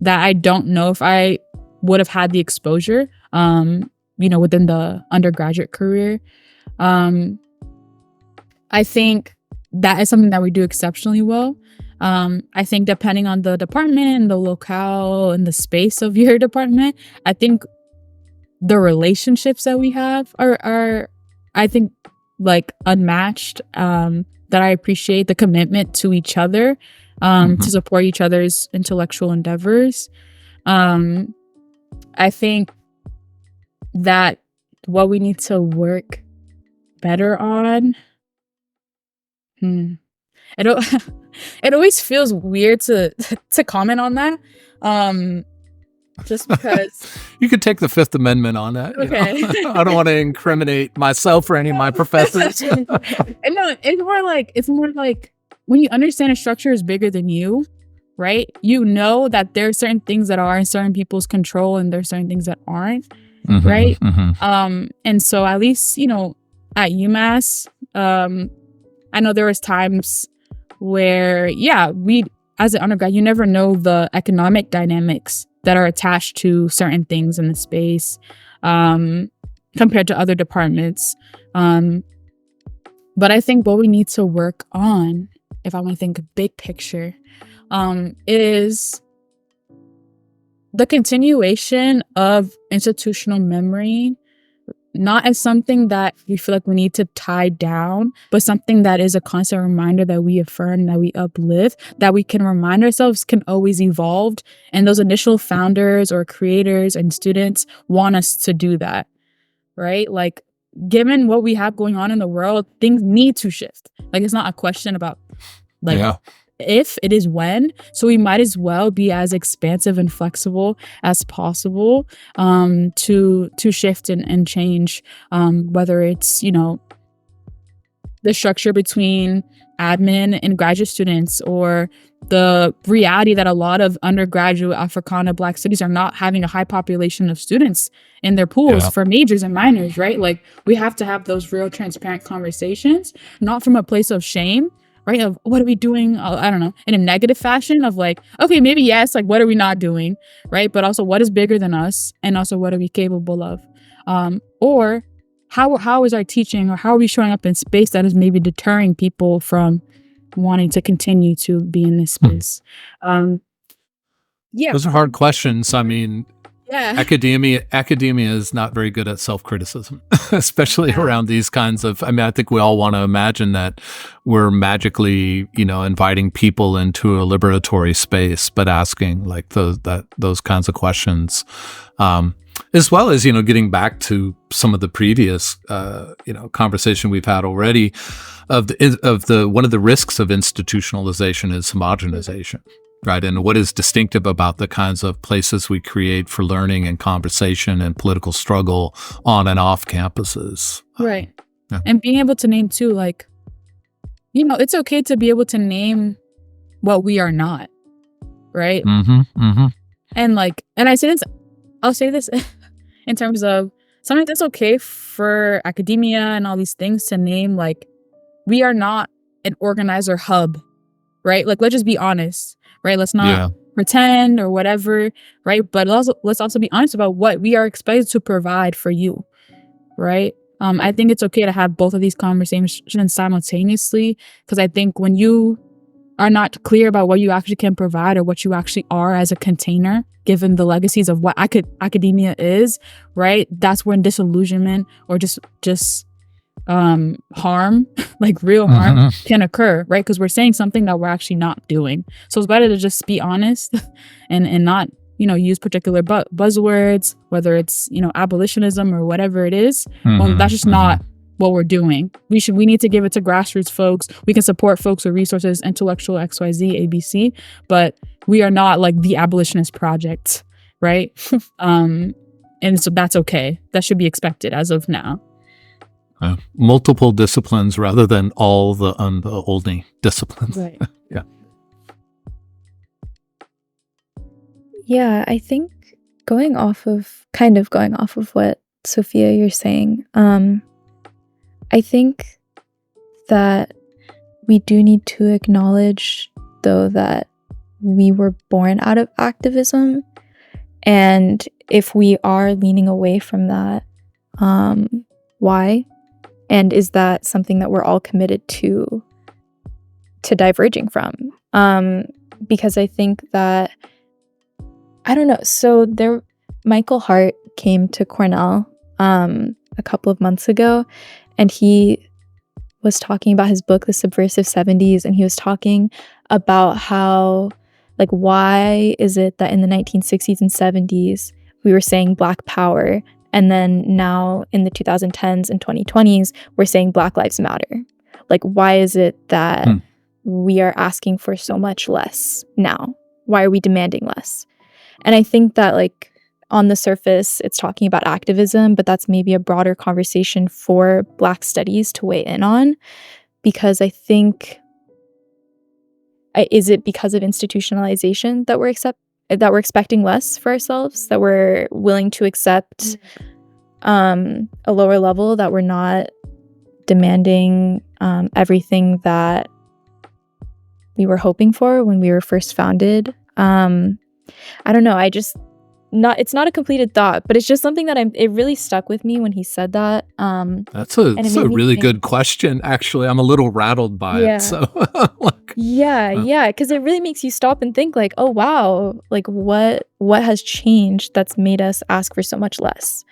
I don't know if I would have had the exposure, within the undergraduate career. I think that is something that we do exceptionally well. I think depending on the department and the locale and the space of your department, I think the relationships that we have are I think, like, unmatched. That I appreciate the commitment to each other, to support each other's intellectual endeavors. I think that what we need to work better on, it always feels weird to comment on that, just because you could take the Fifth Amendment on that. Okay. I don't want to incriminate myself or any of my professors. And no, it's more like when you understand a structure is bigger than you, right? You know that there are certain things that are in certain people's control and there are certain things that aren't, right? And so at least, at UMass, I know there was times where, we, as an undergrad, you never know the economic dynamics that are attached to certain things in the space, compared to other departments. But I think what we need to work on, if I want to think big picture, is the continuation of institutional memory, not as something that we feel like we need to tie down, but something that is a constant reminder that we affirm, that we uplift, that we can remind ourselves can always evolve. And those initial founders or creators and students want us to do that, right? Like, given what we have going on in the world, things need to shift. Like, it's not a question about like if, it is when. So we might as well be as expansive and flexible as possible to shift and change, whether it's, you know, the structure between admin and graduate students, or the reality that a lot of undergraduate Africana Black studies are not having a high population of students in their pools for majors and minors, right? Like, we have to have those real transparent conversations, not from a place of shame, right? Of what are we doing? I don't know, in a negative fashion of like, okay, maybe yes, like what are we not doing, right? But also what is bigger than us, and also what are we capable of? Or how is our teaching, or how are we showing up in space that is maybe deterring people from wanting to continue to be in this space? Those are hard questions. I mean, academia is not very good at self-criticism, especially around these kinds of, I mean, I think we all want to imagine that we're magically, you know, inviting people into a liberatory space, but asking like those kinds of questions, as well as, you know, getting back to some of the previous, you know, conversation we've had already of the one of the risks of institutionalization is homogenization. Right. And what is distinctive about the kinds of places we create for learning and conversation and political struggle on and off campuses. Right. And being able to name too, like, you know, it's okay to be able to name what we are not. Right. And like, and I'll say this in terms of something that's okay for academia and all these things to name, like, we are not an organizer hub. Right. Like, let's just be honest. Right. Let's not pretend or whatever. Right. But let's also be honest about what we are expected to provide for you. Right. I think it's okay to have both of these conversations simultaneously, because I think when you are not clear about what you actually can provide or what you actually are as a container, given the legacies of what academia is, right, that's when disillusionment or just harm, like real harm, can occur, right? Because we're saying something that we're actually not doing. So it's better to just be honest and not, you know, use particular buzzwords, whether it's, you know, abolitionism or whatever it is. Well, that's just not what we're doing. We need to give it to grassroots folks. We can support folks with resources, intellectual XYZ, ABC, but we are not like the abolitionist project, right? And so that's okay. That should be expected as of now. Multiple disciplines rather than all the only disciplines. Right. Yeah, I think going off of what Sophia you're saying, I think that we do need to acknowledge, though, that we were born out of activism, and if we are leaning away from that, why? And is that something that we're all committed to diverging from? Because I think that, I don't know. So Michael Hart came to Cornell a couple of months ago, and he was talking about his book, The Subversive 70s, and he was talking about how, like, why is it that in the 1960s and 70s we were saying Black power, and then now in the 2010s and 2020s, we're saying Black Lives Matter? Like, why is it that we are asking for so much less now? Why are we demanding less? And I think that, like, on the surface, it's talking about activism, but that's maybe a broader conversation for Black studies to weigh in on, because I think, is it because of institutionalization that we're expecting less for ourselves, that we're willing to accept a lower level, that we're not demanding everything that we were hoping for when we were first founded? I don't know. It's not a completed thought, but it's just something that it really stuck with me when he said that. That's a really good question. Actually, I'm a little rattled by it. So, because it really makes you stop and think, like, oh wow, like what has changed that's made us ask for so much less.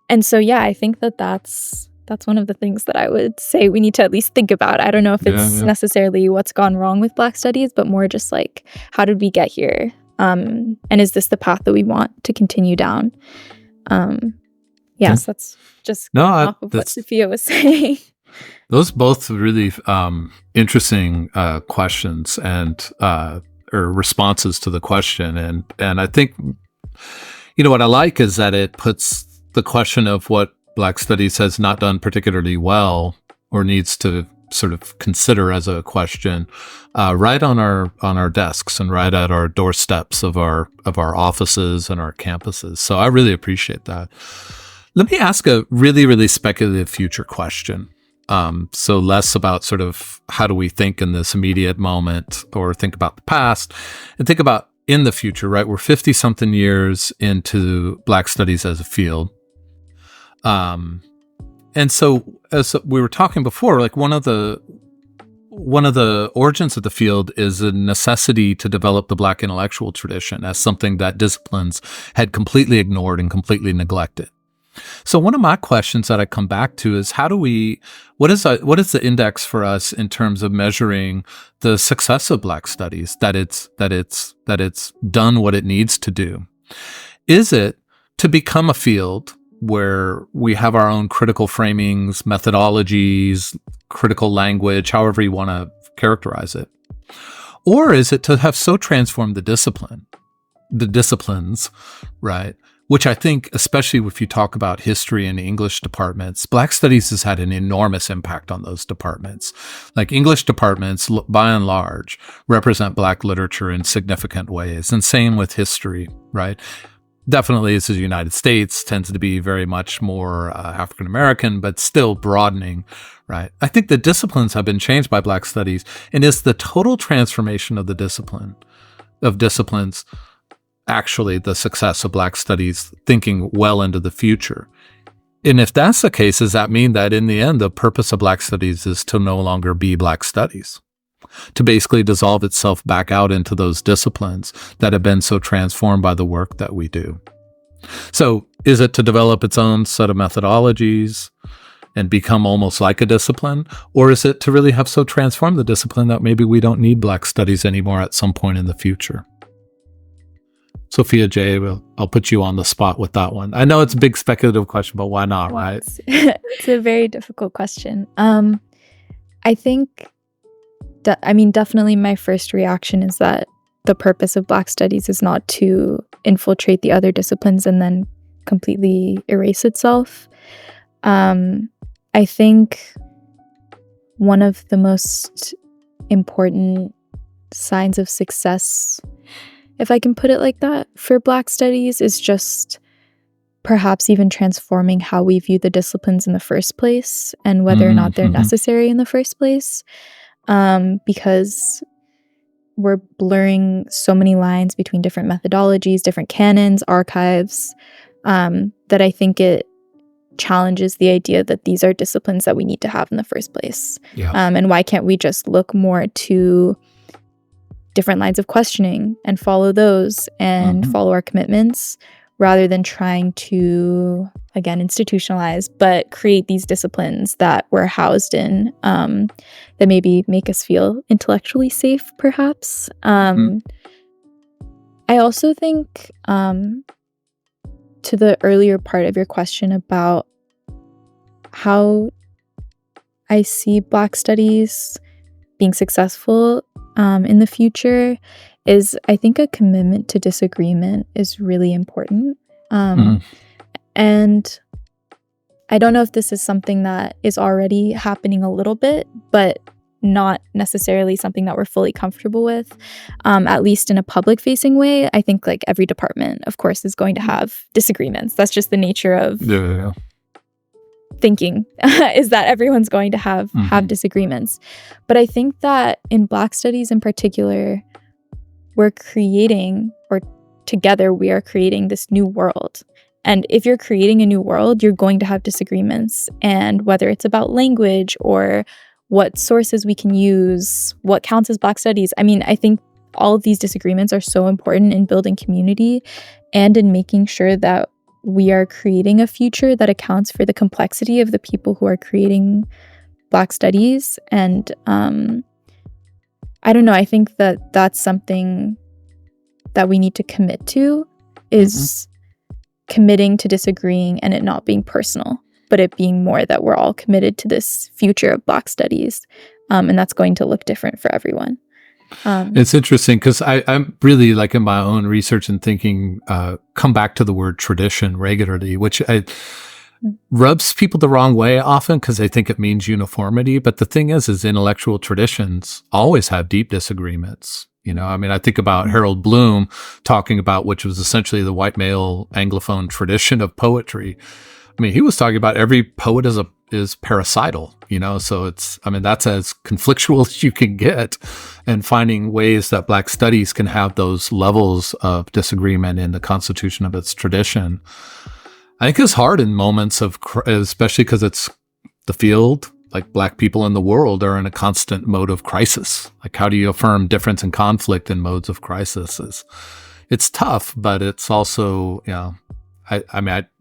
And so, yeah, I think that's one of the things that I would say we need to at least think about. I don't know if it's necessarily what's gone wrong with Black studies, but more just like, how did we get here? And is this the path that we want to continue down? So that's just off of what Sophia was saying. Those both really interesting questions and or responses to the question. And I think, what I like is that it puts the question of what Black studies has not done particularly well or needs to sort of consider as a question right on our desks and right at our doorsteps of our offices and our campuses. So I really appreciate that. Let me ask a really, really speculative future question. So less about sort of how do we think in this immediate moment or think about the past and think about in the future, right? We're 50 something years into Black studies as a field. And so as we were talking before, like one of the origins of the field is a necessity to develop the Black intellectual tradition as something that disciplines had completely ignored and completely neglected. So one of my questions that I come back to is what is the index for us in terms of measuring the success of Black studies, that it's done what it needs to do? Is it to become a field where we have our own critical framings, methodologies, critical language, however you want to characterize it? Or is it to have so transformed the disciplines, right? Which I think, especially if you talk about history and English departments, Black studies has had an enormous impact on those departments. Like English departments, by and large, represent Black literature in significant ways. And same with history, right? Definitely, this is the United States, tends to be very much more African American, but still broadening, right? I think the disciplines have been changed by Black studies, and it's the total transformation of disciplines actually the success of Black studies thinking well into the future. And if that's the case, does that mean that in the end, the purpose of Black studies is to no longer be Black studies? To basically dissolve itself back out into those disciplines that have been so transformed by the work that we do. So is it to develop its own set of methodologies and become almost like a discipline? Or is it to really have so transformed the discipline that maybe we don't need Black studies anymore at some point in the future? Sophia J., I'll put you on the spot with that one. I know it's a big speculative question, but why not, right? It's a very difficult question. I think definitely my first reaction is that the purpose of Black studies is not to infiltrate the other disciplines and then completely erase itself. I think one of the most important signs of success, if I can put it like that, for Black studies is just perhaps even transforming how we view the disciplines in the first place and whether or not they're necessary in the first place. Because we're blurring so many lines between different methodologies, different canons, archives, that I think it challenges the idea that these are disciplines that we need to have in the first place. Yeah. And why can't we just look more to different lines of questioning and follow those and follow our commitments rather than trying to, again, institutionalize, but create these disciplines that we're housed in that maybe make us feel intellectually safe, perhaps. I also think to the earlier part of your question about how I see Black studies being successful in the future is, I think, a commitment to disagreement is really important. And I don't know if this is something that is already happening a little bit, but not necessarily something that we're fully comfortable with, at least in a public-facing way. I think like every department, of course, is going to have disagreements. That's just the nature of thinking, is that everyone's going to have disagreements. But I think that in Black studies in particular, we're creating, or together we are creating this new world. And if you're creating a new world, you're going to have disagreements. And whether it's about language or what sources we can use, what counts as Black studies, I mean, I think all of these disagreements are so important in building community and in making sure that we are creating a future that accounts for the complexity of the people who are creating Black studies. And I don't know, I think that that's something that we need to commit to, is committing to disagreeing and it not being personal, but it being more that we're all committed to this future of Black studies. And that's going to look different for everyone. It's interesting because I'm really, like, in my own research and thinking, come back to the word tradition regularly, which rubs people the wrong way often because they think it means uniformity. But the thing is intellectual traditions always have deep disagreements. I mean, I think about Harold Bloom talking about, which was essentially the white male Anglophone tradition of poetry. I mean, he was talking about every poet is parasital, so that's as conflictual as you can get, and finding ways that Black studies can have those levels of disagreement in the constitution of its tradition. I think it's hard in moments of, especially because it's the field, like Black people in the world are in a constant mode of crisis. Like, how do you affirm difference and conflict in modes of crisis? It's tough, but it's also,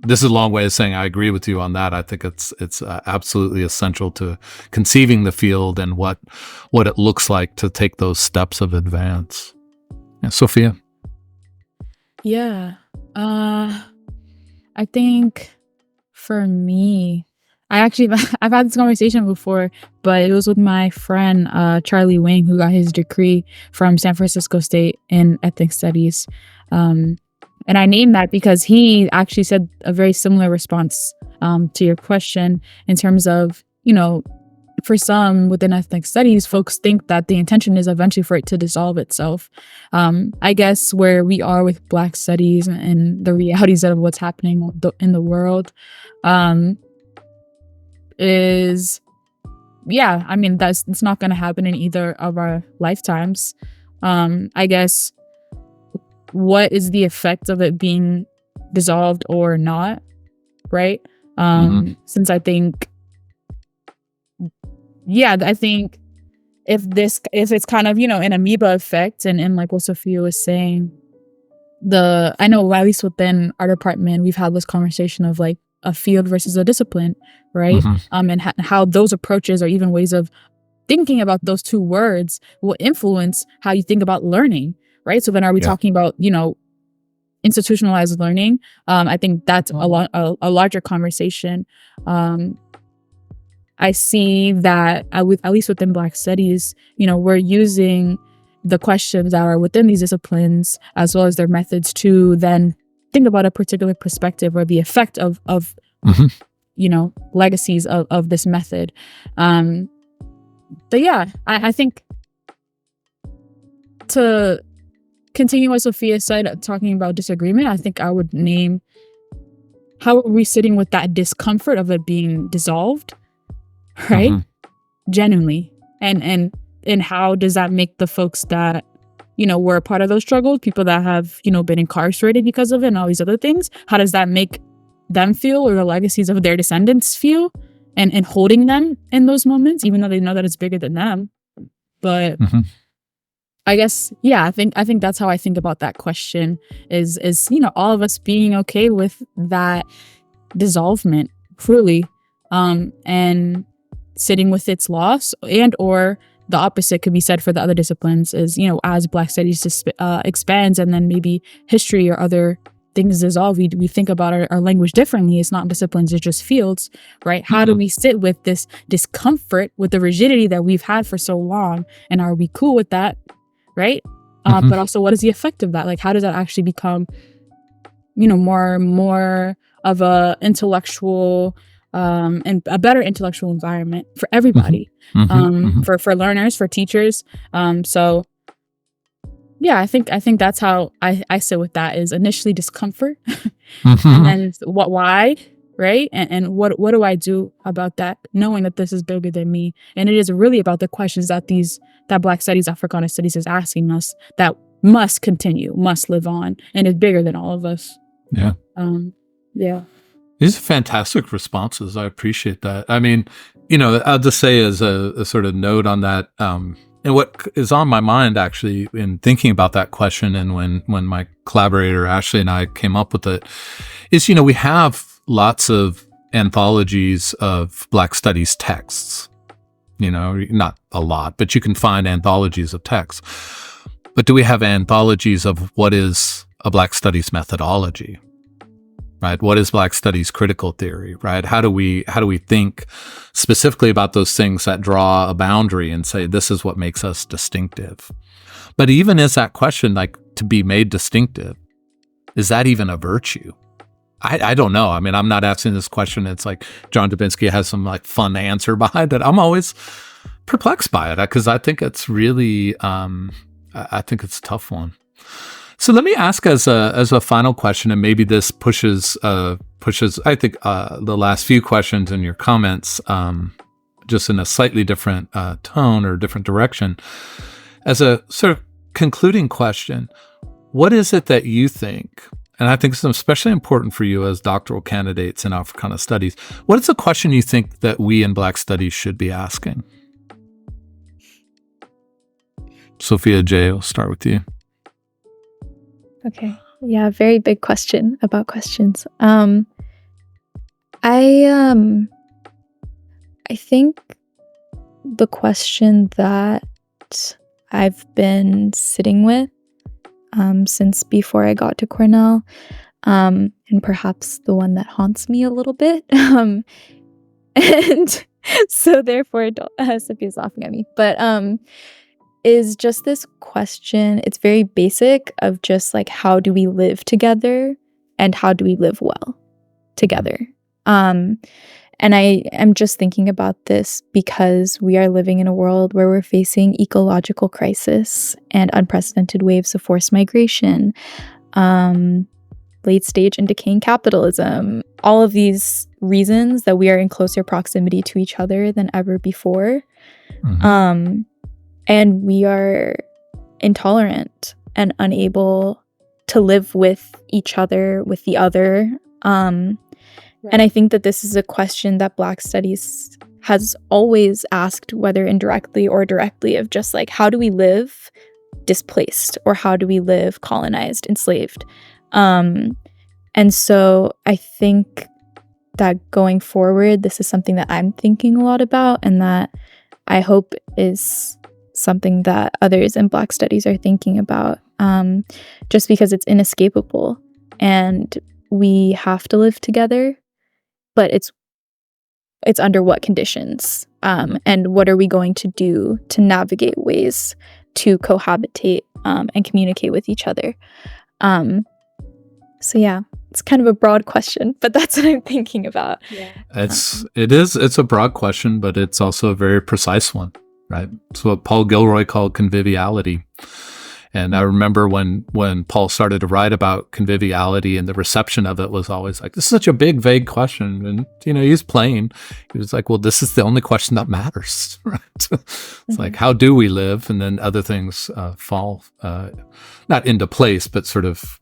this is a long way of saying I agree with you on that. I think it's absolutely essential to conceiving the field and what it looks like to take those steps of advance. Yeah, Sophia? Yeah. I think for me, I've had this conversation before, but it was with my friend, Charlie Wing, who got his degree from San Francisco State in ethnic studies. And I named that because he actually said a very similar response to your question, in terms of, for some within ethnic studies, folks think that the intention is eventually for it to dissolve itself. I guess where we are with Black studies and the realities of what's happening in the world is, it's not going to happen in either of our lifetimes. I guess, what is the effect of it being dissolved or not, right? Since I think if it's kind of, an amoeba effect, and like what Sophia was saying, I know at least within our department, we've had this conversation of like a field versus a discipline, right? And how those approaches, or even ways of thinking about those two words, will influence how you think about learning, right? So then are we talking about, institutionalized learning? I think that's a larger conversation. I see that at least within Black studies, we're using the questions that are within these disciplines, as well as their methods, to then think about a particular perspective or the effect of legacies of this method. But yeah, I think, to continue what Sophia said, talking about disagreement, I think I would name, how are we sitting with that discomfort of it being dissolved, right? Genuinely. And how does that make the folks that, were a part of those struggles, people that have, been incarcerated because of it and all these other things, how does that make them feel, or the legacies of their descendants feel, and holding them in those moments, even though they know that it's bigger than them. But I guess, I think that's how I think about that question, is all of us being okay with that dissolvement, truly, and sitting with its loss. And or the opposite could be said for the other disciplines, is, as Black studies expands, and then maybe history or other things dissolve, we think about our language differently. It's not disciplines, it's just fields, right? How do we sit with this discomfort, with the rigidity that we've had for so long, and are we cool with that, right? But also, what is the effect of that? Like, how does that actually become, more of a intellectual, and a better intellectual environment for everybody, for learners, for teachers. So yeah, I think that's how I sit with that, is initially discomfort, and then why, right? And what do I do about that, knowing that this is bigger than me? And it is really about the questions that Black Studies, Africana Studies is asking us, that must continue, must live on, and is bigger than all of us. Yeah. These are fantastic responses. I appreciate that. I mean, I'll just say as a sort of note on that, And what is on my mind actually in thinking about that question, and when my collaborator Ashley and I came up with it, is, we have lots of anthologies of Black Studies texts. Not a lot, but you can find anthologies of texts. But do we have anthologies of what is a Black Studies methodology? Right? What is Black Studies critical theory, right? How do we think specifically about those things that draw a boundary and say, this is what makes us distinctive? But even is that question, like, to be made distinctive, is that even a virtue? I don't know. I mean, I'm not asking this question. It's like John Dubinsky has some like fun answer behind it. I'm always perplexed by it because I think it's really, I think it's a tough one. So let me ask as a final question, and maybe this pushes I think the last few questions in your comments just in a slightly different tone or different direction. As a sort of concluding question, what is it that you think, and I think it's especially important for you as doctoral candidates in Africana Studies, what is the question you think that we in Black Studies should be asking? Sophia J, I'll start with you. Okay. Yeah, very big question about questions. I think the question that I've been sitting with since before I got to Cornell, and perhaps the one that haunts me a little bit, and so therefore Sophia's laughing at me, but is just this question. It's very basic of just like, how do we live together and how do we live well together? And I am just thinking about this because we are living in a world where we're facing ecological crisis and unprecedented waves of forced migration, late stage and decaying capitalism, all of these reasons that we are in closer proximity to each other than ever before. Mm-hmm. And we are intolerant and unable to live with each other, with the other. Right. And I think that this is a question that Black Studies has always asked, whether indirectly or directly, of just like, how do we live displaced, or how do we live colonized, enslaved? And so I think that going forward, this is something that I'm thinking a lot about, and that I hope is something that others in Black Studies are thinking about, just because it's inescapable and we have to live together, but it's under what conditions, and what are we going to do to navigate ways to cohabitate and communicate with each other. So yeah, it's kind of a broad question, but that's what I'm thinking about. Yeah. It's a broad question, but it's also a very precise one. Right. It's what Paul Gilroy called conviviality. And I remember when Paul started to write about conviviality, and the reception of it was always like, this is such a big, vague question. And, he's playing. He was like, well, this is the only question that matters. Right. It's like, how do we live? And then other things fall not into place, but sort of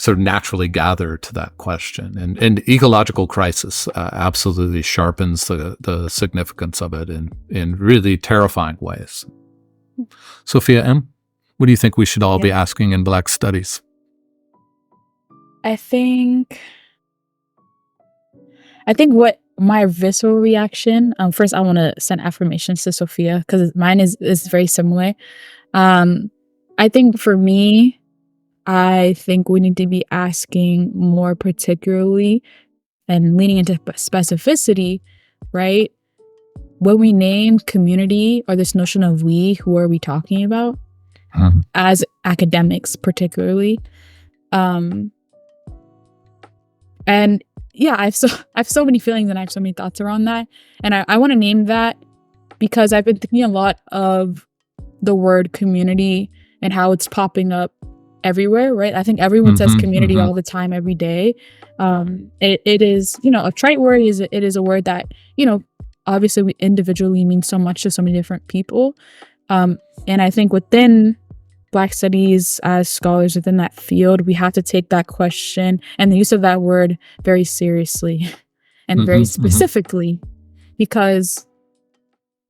naturally gather to that question. And ecological crisis absolutely sharpens the significance of it in really terrifying ways. Sophia M., what do you think we should all be asking in Black Studies? I think what my visceral reaction, first I want to send affirmations to Sophia because mine is very similar. I think for me, I think we need to be asking more particularly and leaning into specificity, right? When we name community, or this notion of we, who are we talking about? As academics, particularly. And yeah, I have so many feelings and I have so many thoughts around that. And I want to name that because I've been thinking a lot of the word community and how it's popping up everywhere, right? I think everyone says community all the time, every day. It is, a trite word. It is a word that, obviously we individually mean so much to so many different people. And I think within Black Studies, as scholars within that field, we have to take that question and the use of that word very seriously and very specifically, because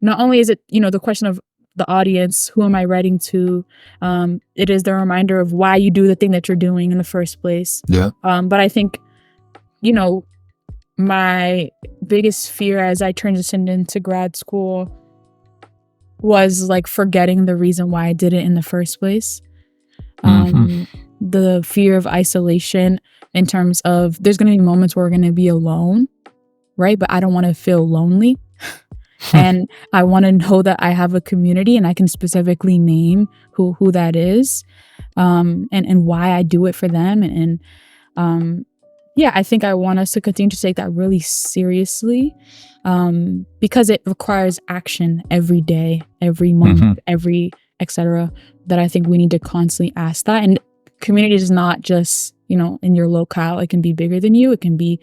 not only is it, the question of the audience, who am I writing to? It is the reminder of why you do the thing that you're doing in the first place. Yeah. But I think, my biggest fear as I transitioned into grad school was like forgetting the reason why I did it in the first place. The fear of isolation in terms of there's going to be moments where we're going to be alone, right? But I don't want to feel lonely. And I want to know that I have a community and I can specifically name who that is, and why I do it for them. I think I want us to continue to take that really seriously, because it requires action every day, every month, every etc. That I think we need to constantly ask that. And community is not just, in your locale. It can be bigger than you. It can be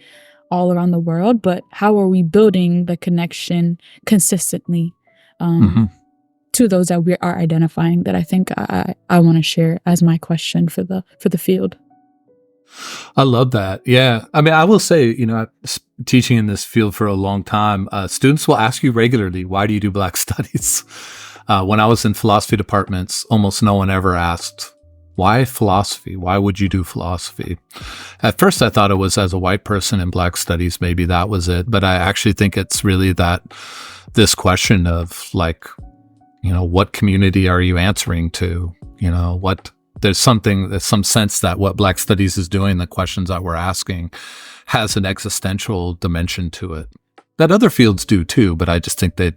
all around the world. But how are we building the connection consistently to those that we are identifying? That I think I want to share as my question for the field. I love that. Yeah. I mean, I will say, teaching in this field for a long time, students will ask you regularly, why do you do Black studies? When I was in philosophy departments, almost no one ever asked, why philosophy? Why would you do philosophy? At first, I thought it was as a white person in Black studies, maybe that was it. But I actually think it's really this question of like, what community are you answering to? There's some sense that what Black studies is doing, the questions that we're asking, has an existential dimension to it that other fields do too. But I just think that,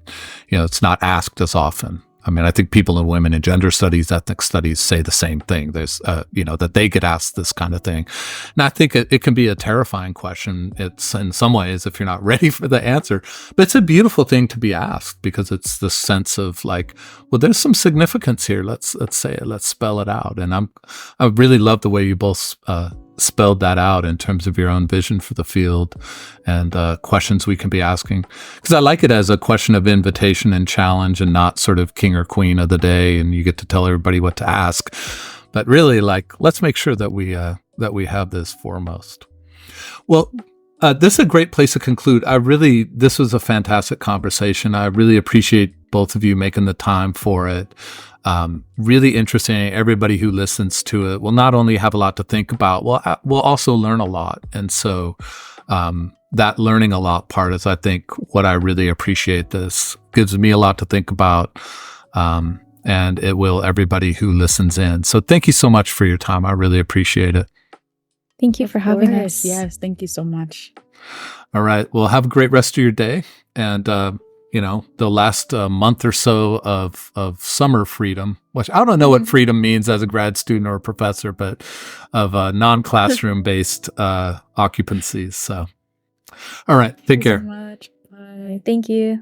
it's not asked as often. I mean, I think people in women and gender studies, ethnic studies say the same thing. There's, that they get asked this kind of thing. And I think it can be a terrifying question. It's in some ways, if you're not ready for the answer, but it's a beautiful thing to be asked because it's the sense of like, well, there's some significance here. Let's say it, let's spell it out. And I really love the way you both, spelled that out in terms of your own vision for the field and questions we can be asking. Because I like it as a question of invitation and challenge and not sort of king or queen of the day and you get to tell everybody what to ask. But really, like, let's make sure that we have this foremost. Well, this is a great place to conclude. This was a fantastic conversation. I really appreciate both of you making the time for it. Really interesting. Everybody who listens to it will not only have a lot to think about, we'll also learn a lot. And so that learning a lot part is, I think, what I really appreciate. This gives me a lot to think about, and it will everybody who listens in. So thank you so much for your time. I really appreciate it. Thank you for having us. Yes, thank you so much. All right. Well, have a great rest of your day. And, the last month or so of summer freedom, which I don't know what freedom means as a grad student or a professor, but of non-classroom based occupancies. So, all right. Take care. Thank you so much. Bye. Thank you.